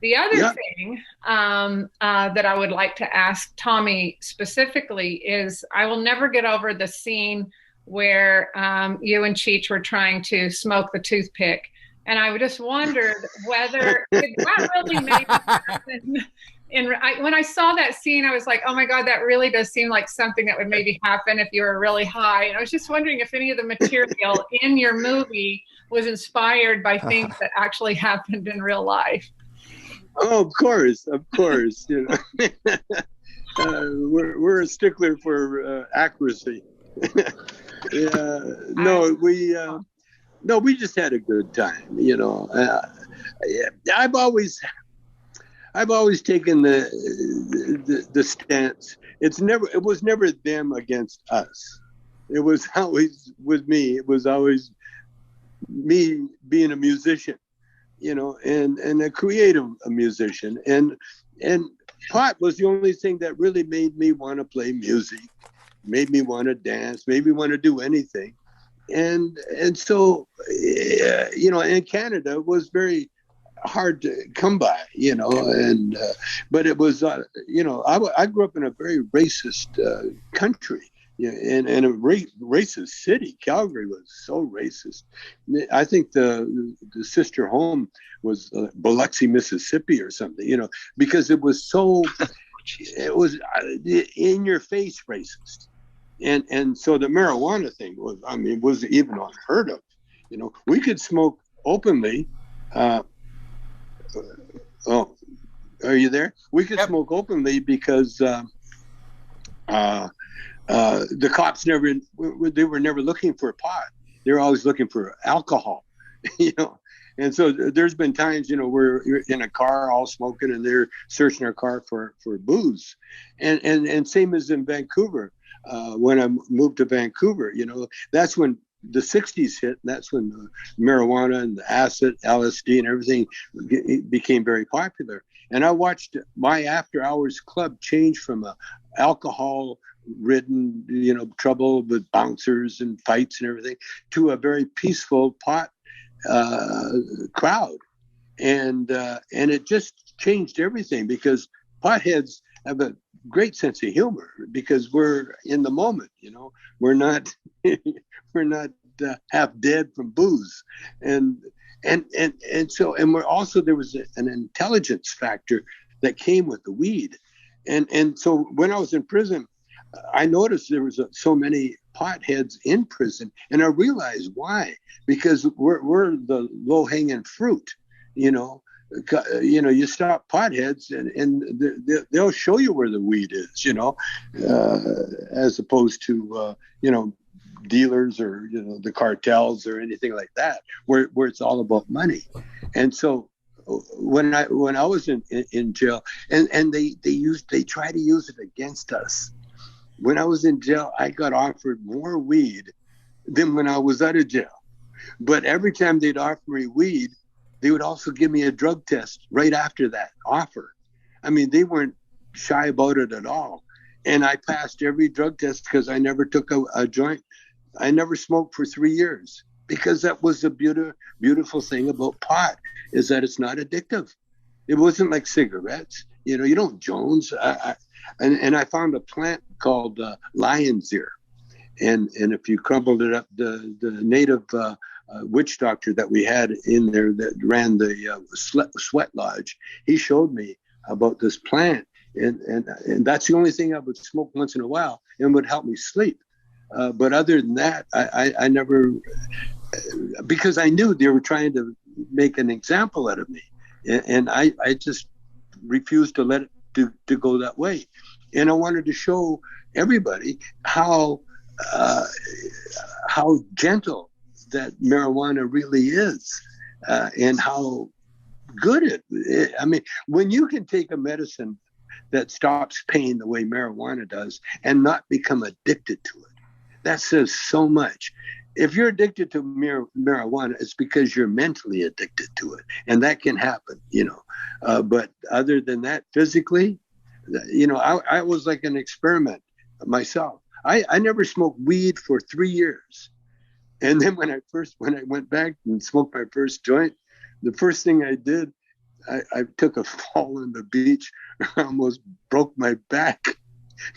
The other thing that I would like to ask Tommy specifically is, I will never get over the scene where you and Cheech were trying to smoke the toothpick. And I just wondered whether that really made it happen. When I saw that scene, I was like, oh my God, that really does seem like something that would maybe happen if you were really high. And I was just wondering if any of the material in your movie was inspired by things that actually happened in real life. Oh, of course. We're a stickler for accuracy. No, we just had a good time, I've always taken the stance. It was never them against us. It was always with me. It was always me being a musician, and a creative musician. And pot was the only thing that really made me want to play music, made me want to dance, made me want to do anything. And so, in Canada, it was very hard to come by, and but it was, I grew up in a very racist country. In a racist city. Calgary was so racist. I think the sister home was Biloxi, Mississippi or something, because it was so, it was in your face racist. And so the marijuana thing was even unheard of. We could smoke openly. Oh, are you there? We could smoke openly because the cops they were never looking for pot. They were always looking for alcohol, And so there's been times, we're in a car all smoking and they're searching our car for booze. And same as in Vancouver. When I moved to Vancouver, that's when the 60s hit. And that's when the marijuana and the acid, LSD and everything became very popular. And I watched my after hours club change from a alcohol ridden, trouble with bouncers and fights and everything, to a very peaceful pot crowd. And it just changed everything, because potheads have a great sense of humor, because we're in the moment, we're not half dead from booze. And so we're also, there was an intelligence factor that came with the weed. And so when I was in prison, I noticed there was so many potheads in prison, and I realized why. Because we're the low-hanging fruit, You stop potheads, and they'll show you where the weed is, as opposed to dealers or the cartels or anything like that, where it's all about money. And so when I was in jail, and they try to use it against us. When I was in jail, I got offered more weed than when I was out of jail. But every time they'd offer me weed, they would also give me a drug test right after that offer. I mean, they weren't shy about it at all. And I passed every drug test because I never took a joint. I never smoked for 3 years, because that was the beautiful thing about pot, is that it's not addictive. It wasn't like cigarettes. You don't Jones. And I found a plant called lion's ear. And if you crumbled it up, the native witch doctor that we had in there that ran the sweat lodge, he showed me about this plant. And that's the only thing I would smoke once in a while, and would help me sleep. But other than that, I never, because I knew they were trying to make an example out of me. And I just refused to let it to go that way. And I wanted to show everybody how gentle that marijuana really is, and how good it. I mean, when you can take a medicine that stops pain the way marijuana does and not become addicted to it, that says so much. If you're addicted to marijuana, it's because you're mentally addicted to it, and that can happen, But other than that, physically, I was like an experiment myself. I never smoked weed for 3 years. And then when I went back and smoked my first joint, the first thing I did, I took a fall on the beach. I almost broke my back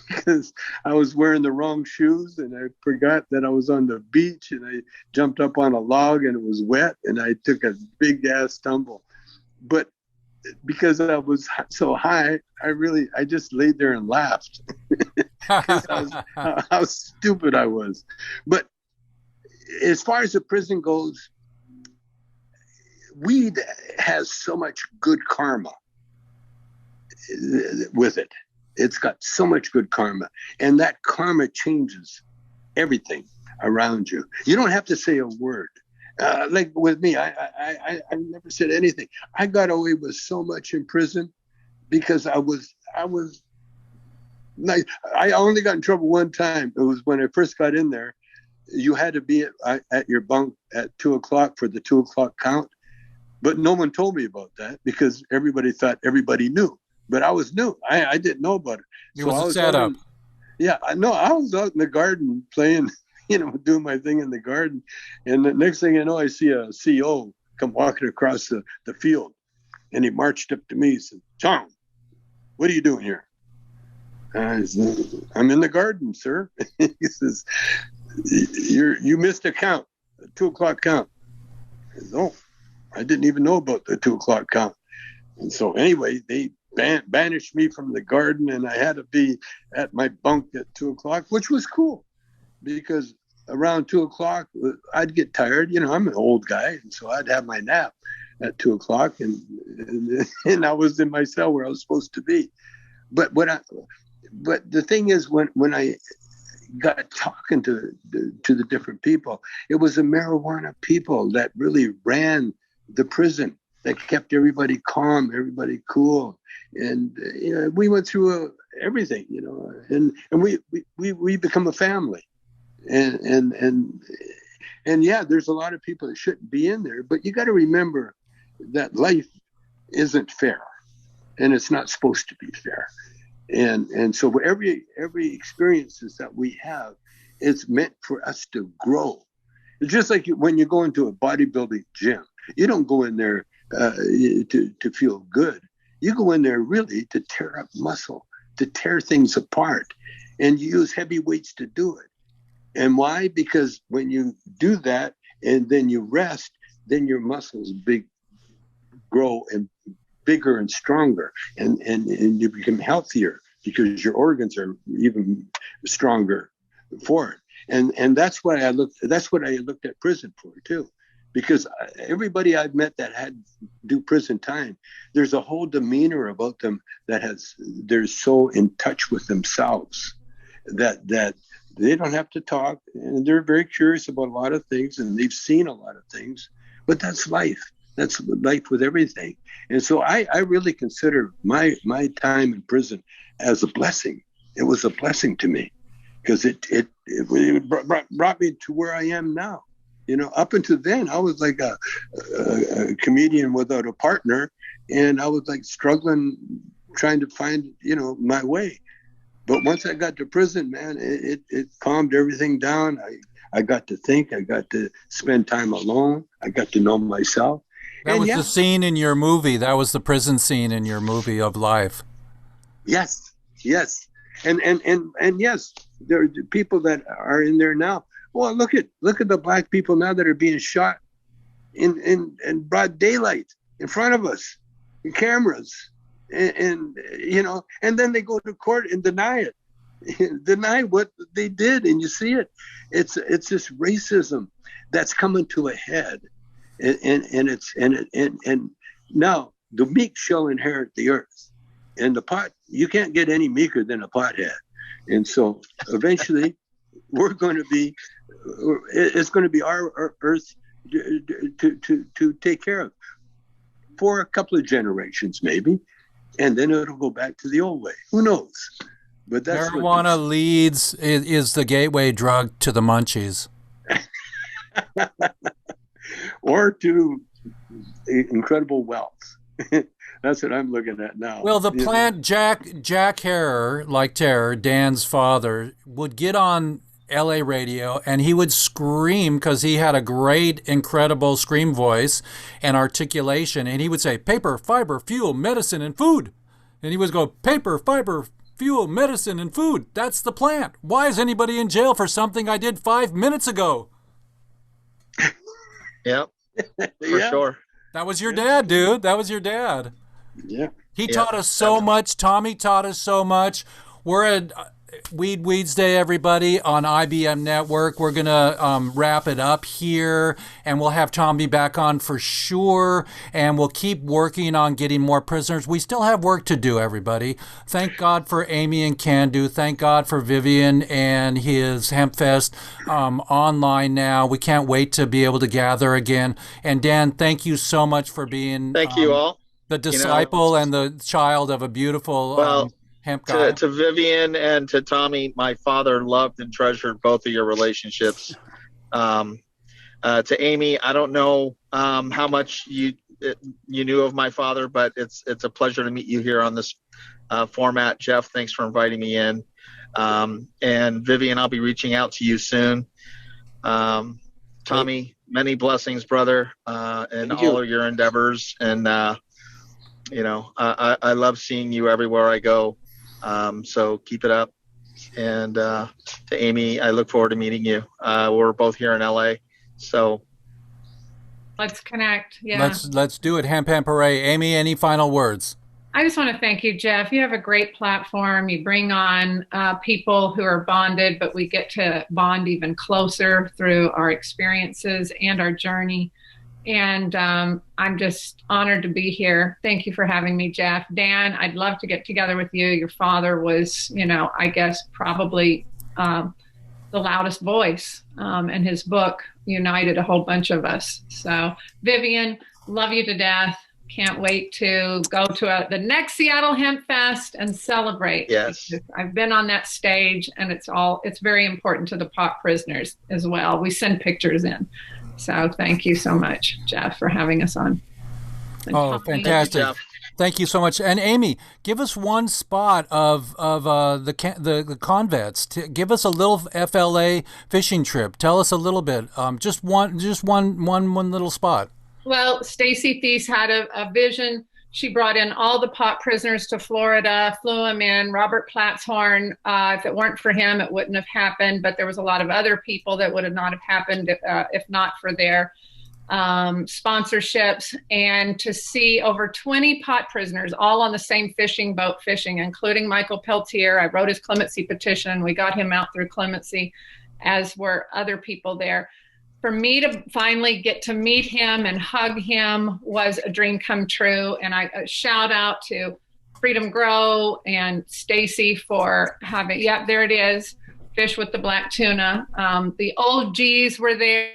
because I was wearing the wrong shoes, and I forgot that I was on the beach, and I jumped up on a log and it was wet, and I took a big ass tumble. But because I was so high, I just laid there and laughed because how stupid I was. But as far as the prison goes, weed has so much good karma with it. It's got so much good karma, and that karma changes everything around you. You don't have to say a word. Like with me, I never said anything. I got away with so much in prison because I only got in trouble one time. It was when I first got in there. You had to be at your bunk at 2:00 for the 2:00 count, but no one told me about that because everybody thought everybody knew. but I was new. I didn't know about it. It was a setup. Yeah, I know. I was out in the garden playing, doing my thing in the garden. And the next thing I know, I see a CO come walking across the field. And he marched up to me and said, "Chong, what are you doing here?" I said, "I'm in the garden, sir." He says, you missed a count, a 2:00 count. I said, "Oh, I didn't even know about the 2:00 count." And so anyway, they banished me from the garden, and I had to be at my bunk at 2:00, which was cool because around 2:00 I'd get tired. I'm an old guy, and so I'd have my nap at 2:00, and I was in my cell where I was supposed to be. But the thing is, when I got talking to the different people, it was the marijuana people that really ran the prison, that kept everybody calm, everybody cool. And we went through everything, and we become a family. And yeah, there's a lot of people that shouldn't be in there, but you got to remember that life isn't fair, and it's not supposed to be fair. And so every experiences that we have is meant for us to grow. It's just like when you go into a bodybuilding gym, you don't go in there to feel good. You go in there really to tear up muscle, to tear things apart, and you use heavy weights to do it. And why? Because when you do that and then you rest, then your muscles grow and bigger and stronger, and you become healthier because your organs are even stronger for it. And that's what I looked at prison for too. Because everybody I've met that had do prison time, there's a whole demeanor about them they're so in touch with themselves that they don't have to talk, and they're very curious about a lot of things, and they've seen a lot of things. But that's life. That's life with everything. And so I really consider my time in prison as a blessing. It was a blessing to me because it brought me to where I am now. Up until then, I was like a comedian without a partner, and I was like struggling, trying to find, my way. But once I got to prison, man, it calmed everything down. I got to think. I got to spend time alone. I got to know myself. That was the scene in your movie. That was the prison scene in your movie of life. Yes. And yes, there are people that are in there now. Well, look at the black people now that are being shot in broad daylight in front of us, in cameras, and then they go to court and deny it, deny what they did, and you see it. It's this racism that's coming to a head, and now the meek shall inherit the earth, and the pot, you can't get any meeker than a pothead, and so eventually it's going to be our earth to take care of for a couple of generations maybe, and then it'll go back to the old way. Who knows? But that's marijuana is the gateway drug to the munchies, or to incredible wealth. That's what I'm looking at now. Well, the plant Jack Harrer, like Terror, Dan's father, would get on LA radio and he would scream because he had a great, incredible scream voice and articulation. And he would say, paper, fiber, fuel, medicine, and food. And he would go, paper, fiber, fuel, medicine, and food. That's the plant. Why is anybody in jail for something I did 5 minutes ago? Yep, for sure. That was your dad, dude. That was your dad. Yeah. He taught us so much. Tommy taught us so much. We're at Weeds Day, everybody, on IBM Network. We're going to wrap it up here, and we'll have Tommy back on for sure, and we'll keep working on getting more prisoners. We still have work to do, everybody. Thank God for Amy and Candu. Thank God for Vivian and his HempFest online now. We can't wait to be able to gather again. And Dan, thank you so much for being thank you all. The disciple and the child of a beautiful hemp guy. To Vivian and to Tommy, my father loved and treasured both of your relationships. To Amy, I don't know how much you you knew of my father, but it's a pleasure to meet you here on this format. Jeff, thanks for inviting me in. And Vivian, I'll be reaching out to you soon. Tommy, many blessings, brother, in all of your endeavors. And, I love seeing you everywhere I go. So keep it up. And to Amy, I look forward to meeting you. We're both here in LA. So let's connect. Yeah. Let's do it. Ham Pam Pare. Amy, any final words? I just want to thank you, Jeff. You have a great platform. You bring on people who are bonded, but we get to bond even closer through our experiences and our journey. And I'm just honored to be here. Thank you for having me, Jeff. Dan, I'd love to get together with you. Your father was, I guess probably the loudest voice, and his book united a whole bunch of us. So Vivian, love you to death. Can't wait to go to the next Seattle Hemp Fest and celebrate. Yes. I've been on that stage, and it's very important to the pot prisoners as well. We send pictures in. So thank you so much, Jeff, for having us on. Oh, fantastic. Thank you so much. And Amy, give us one spot of the convets. Give us a little FLA fishing trip. Tell us a little bit. Just one little spot. Well, Stacy Thies had a vision. She brought in all the pot prisoners to Florida, flew them in. Robert Platshorn, if it weren't for him, it wouldn't have happened. But there was a lot of other people that would have not have happened if not for their sponsorships. And to see over 20 pot prisoners all on the same fishing boat fishing, including Michael Peltier. I wrote his clemency petition. We got him out through clemency, as were other people there. For me to finally get to meet him and hug him was a dream come true. And I shout out to Freedom Grow and Stacy for having, there it is, Fish with the Black Tuna. The old G's were there.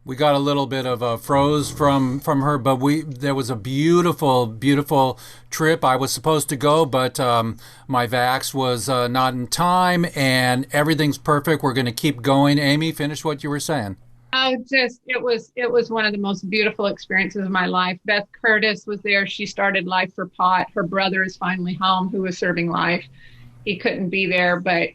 We got a little bit of a froze from her, but there was a beautiful trip. I was supposed to go, but my vax was not in time, and everything's perfect. We're going to keep going. Amy, finish what you were saying. Oh, it was one of the most beautiful experiences of my life. Beth Curtis was there. She started Life for Pot. Her brother is finally home, who was serving life. He couldn't be there, but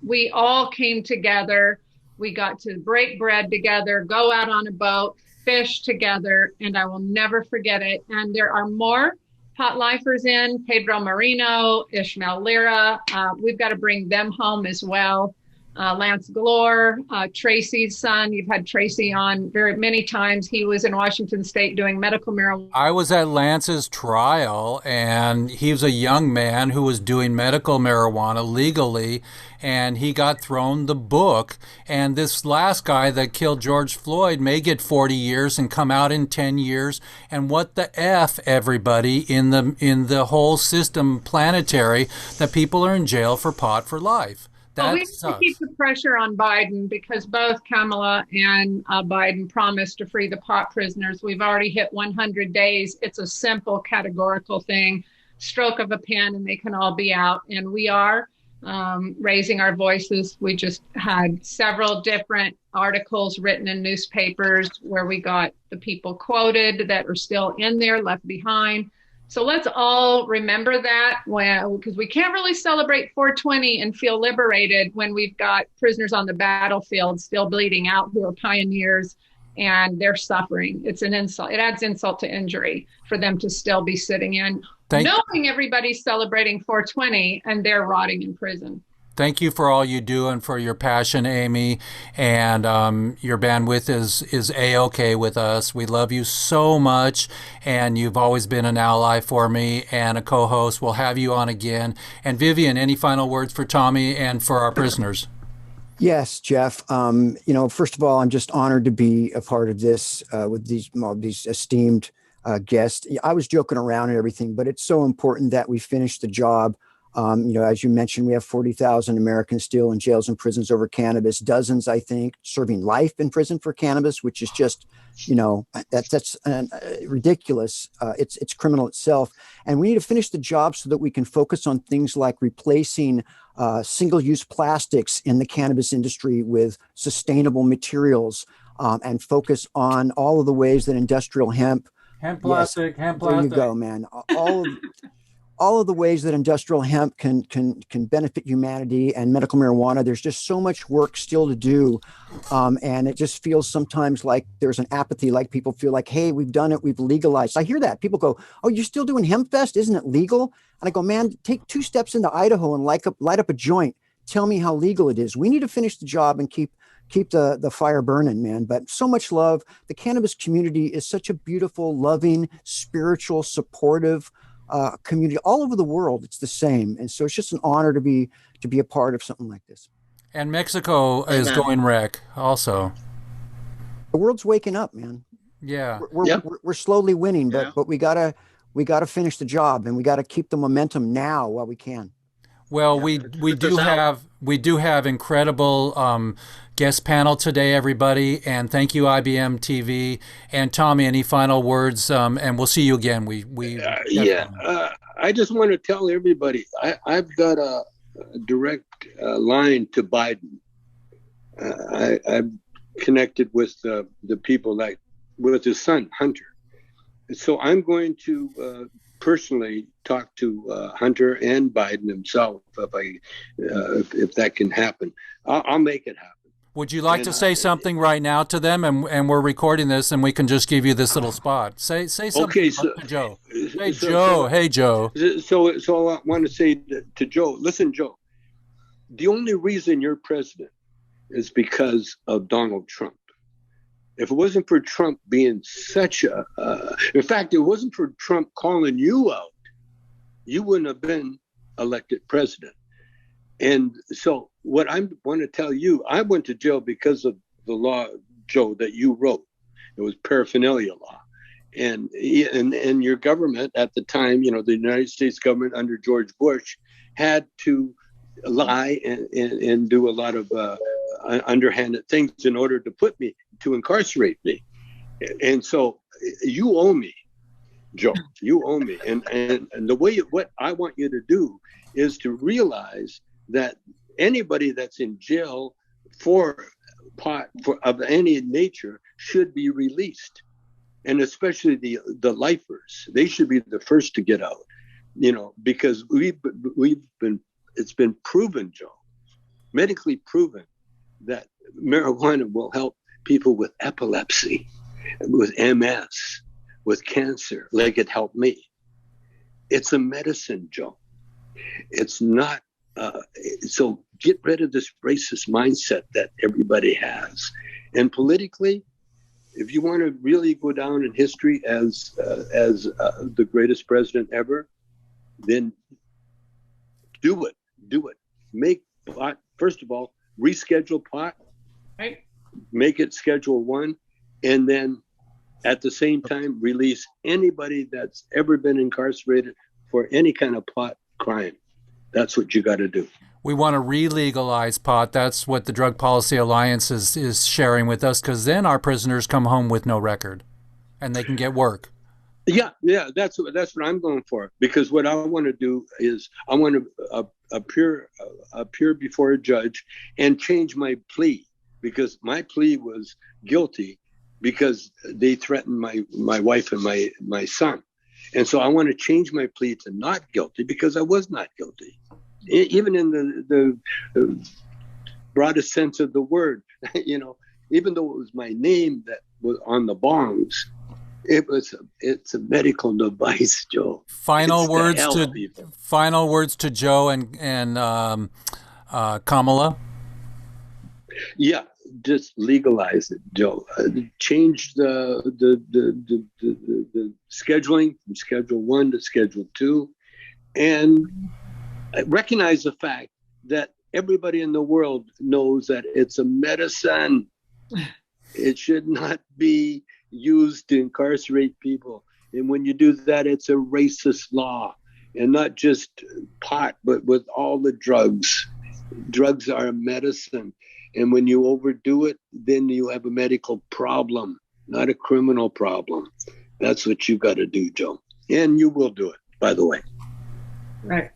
we all came together. We got to break bread together, go out on a boat, fish together, and I will never forget it. And there are more pot lifers in, Pedro Marino, Ishmael Lira. We've got to bring them home as well. Lance Glore, Tracy's son. You've had Tracy on very many times. He was in Washington State doing medical marijuana. I was at Lance's trial, and he was a young man who was doing medical marijuana legally, and he got thrown the book. And this last guy that killed George Floyd may get 40 years and come out in 10 years. And what the F, everybody, in the whole system planetary, that people are in jail for pot for life. Well, we have to keep the pressure on Biden, because both Kamala and Biden promised to free the pot prisoners. We've already hit 100 days. It's a simple categorical thing, stroke of a pen, and they can all be out. And we are raising our voices. We just had several different articles written in newspapers where we got the people quoted that are still in there, left behind. So let's all remember that, because we can't really celebrate 420 and feel liberated when we've got prisoners on the battlefield still bleeding out who are pioneers, and they're suffering. It's an insult. It adds insult to injury for them to still be sitting in, knowing everybody's celebrating 420 and they're rotting in prison. Thank you for all you do and for your passion, Amy, and your bandwidth is A-OK with us. We love you so much, and you've always been an ally for me and a co-host. We'll have you on again. And Vivian, any final words for Tommy and for our prisoners? Yes, Jeff. First of all, I'm just honored to be a part of this with these esteemed guests. I was joking around and everything, but it's so important that we finish the job. As you mentioned, we have 40,000 Americans still in jails and prisons over cannabis, dozens, I think, serving life in prison for cannabis, which is just, that's ridiculous. It's criminal itself. And we need to finish the job so that we can focus on things like replacing single-use plastics in the cannabis industry with sustainable materials. and focus on all of the ways that industrial hemp. Hemp plastic, hemp There you plastic. go, man. All of the ways that industrial hemp can benefit humanity and medical marijuana. There's just so much work still to do, and it just feels sometimes like there's an apathy. Like people feel like, hey, we've done it, we've legalized. I hear that people go, "Oh, you're still doing Hemp Fest? Isn't it legal?" And I go, "Man, take 2 steps into Idaho and light up a joint. Tell me how legal it is. We need to finish the job and keep the fire burning, man." But so much love. The cannabis community is such a beautiful, loving, spiritual, supportive community all over the world. It's the same, and so it's just an honor to be a part of something like this. And Mexico is going wreck also. The world's waking up, man. Yeah, we're slowly winning, but we gotta finish the job, and we gotta keep the momentum now while we can. Well, we do have incredible guest panel today, everybody, and thank you, IBM TV. And Tommy, any final words? And we'll see you again. I just want to tell everybody I've got a direct line to Biden. I'm connected with the people, like with his son Hunter, so I'm going to personally talk to Hunter and Biden himself if that can happen. I'll make it happen. Would you like to say something right now to them? And we're recording this, and we can just give you this little spot. Say something to Joe. Hey, Joe. Hey, Joe. So I want to say to Joe, listen, Joe, the only reason you're president is because of Donald Trump. If it wasn't for Trump being such in fact, it wasn't for Trump calling you out, you wouldn't have been elected president. And so what I want to tell you, I went to jail because of the law, Joe, that you wrote. It was paraphernalia law. And your government at the time, the United States government under George Bush had to lie and do a lot of underhanded things in order to incarcerate me. And so you owe me, Joe. You owe me. And the way what I want you to do is to realize that anybody that's in jail for pot of any nature should be released, and especially the lifers. They should be the first to get out. Because it's been proven, Joe, medically proven, that marijuana will help people with epilepsy, with MS, with cancer, like it helped me. It's a medicine, Joe. It's not. So get rid of this racist mindset that everybody has. And politically, if you want to really go down in history as the greatest president ever, then do it. Make pot, first of all, reschedule pot, right? Make it Schedule 1, and then at the same time release anybody that's ever been incarcerated for any kind of pot crime. That's what you got to do. We want to re-legalize pot. That's what the Drug Policy Alliance is sharing with us, because then our prisoners come home with no record and they can get work. Yeah, that's what I'm going for, because what I want to do is I want to appear before a judge and change my plea, because my plea was guilty because they threatened my wife and my son. And so I want to change my plea to not guilty, because I was not guilty, even in the broadest sense of the word. Even though it was my name that was on the bongs, it's a medical device, Joe. Final words to Joe and Kamala. Yeah. Just legalize it, Joe. Change the scheduling from Schedule 1 to Schedule 2, and recognize the fact that everybody in the world knows that it's a medicine. It should not be used to incarcerate people. And when you do that, it's a racist law, and not just pot, but with all the drugs. Drugs are a medicine. And when you overdo it, then you have a medical problem, not a criminal problem. That's what you got to do, Joe. And you will do it, by the way. Right.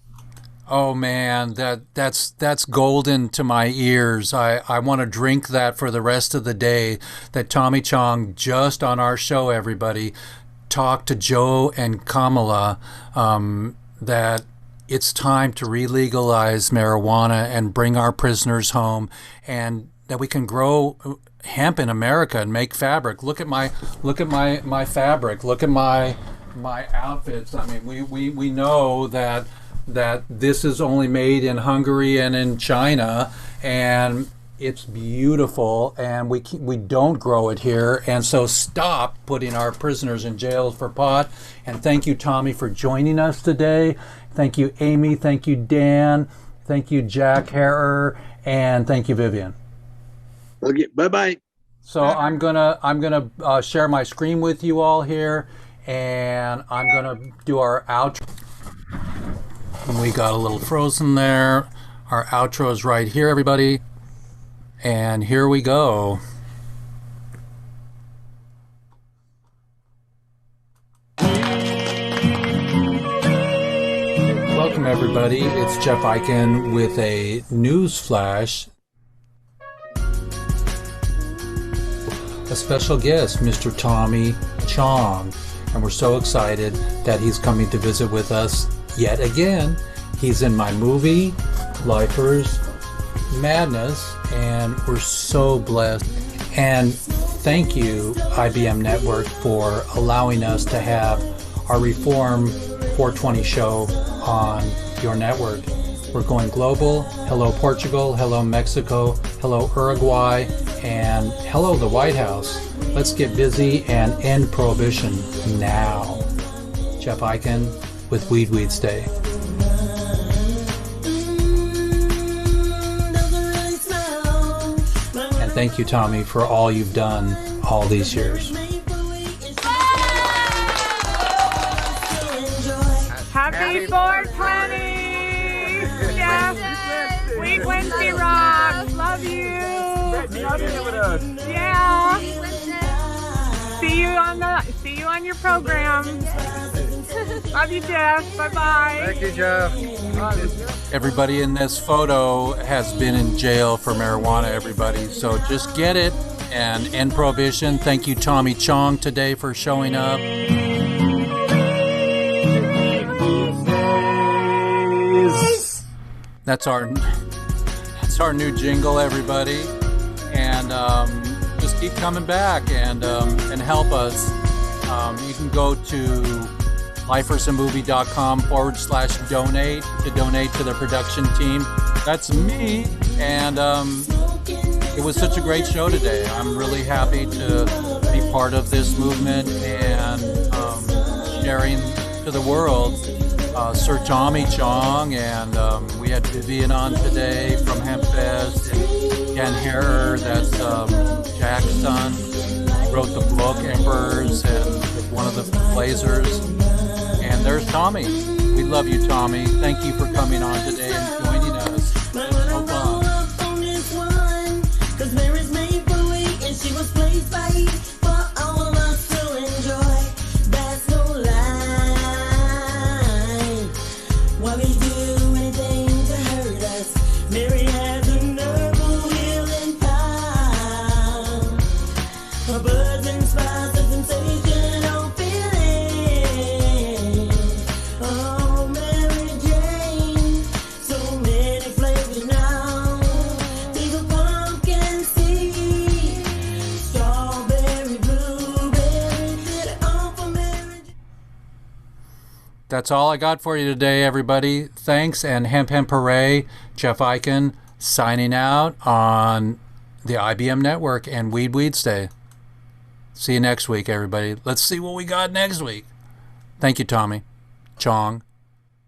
Oh man, that's golden to my ears. I want to drink that for the rest of the day. That Tommy Chong just on our show, everybody, talked to Joe and Kamala that it's time to re-legalize marijuana and bring our prisoners home, and that we can grow hemp in America and make fabric. Look at my fabric. Look at my outfits. I mean, we know that this is only made in Hungary and in China, and it's beautiful, and we don't grow it here. And so stop putting our prisoners in jail for pot. And thank you, Tommy, for joining us today. Thank you, Amy. Thank you, Dan. Thank you, Jack Harrer, and thank you, Vivian. Okay, bye-bye. So I'm gonna share my screen with you all here, and I'm gonna do our outro. We got a little frozen there. Our outro is right here, everybody. And here we go. Welcome, everybody. It's Jeff Eichen with a news flash. A special guest, Mr. Tommy Chong. And we're so excited that he's coming to visit with us yet again. He's in my movie, Lifers Madness, and we're so blessed. And thank you, IBM Network, for allowing us to have our Reform 420 show on your network. We're going global. Hello, Portugal. Hello, Mexico. Hello, Uruguay. And hello, the White House. Let's get busy and end prohibition now. Jeff Eichen with WEEDSDAYS. And thank you, Tommy, for all you've done all these years. Happy 420! Yeah. Sweet Wednesday rocks. Love you. Yeah. See you on your program. Love you, Jeff. Bye-bye. Thank you, Jeff. Everybody in this photo has been in jail for marijuana, everybody. So just get it and end prohibition. Thank you, Tommy Chong, today for showing up. That's our new jingle, everybody. And just keep coming back and help us. You can go to lifersandmovie.com/donate to donate to the production team. That's me. And it was such a great show today. I'm really happy to be part of this movement and sharing to the world Sir Tommy Chong, and we had Vivian on today from HempFest, and Ken Harrer, that's Jack's son, wrote the book Emperors, and one of the Blazers. And there's Tommy. We love you, Tommy. Thank you for coming on today and joining us. It's so fun. That's all I got for you today, everybody. Thanks, and hemp hooray. Jeff Eichen signing out on the IBM Network and WEEDSDAYS. See you next week, everybody. Let's see what we got next week. Thank you, Tommy Chong.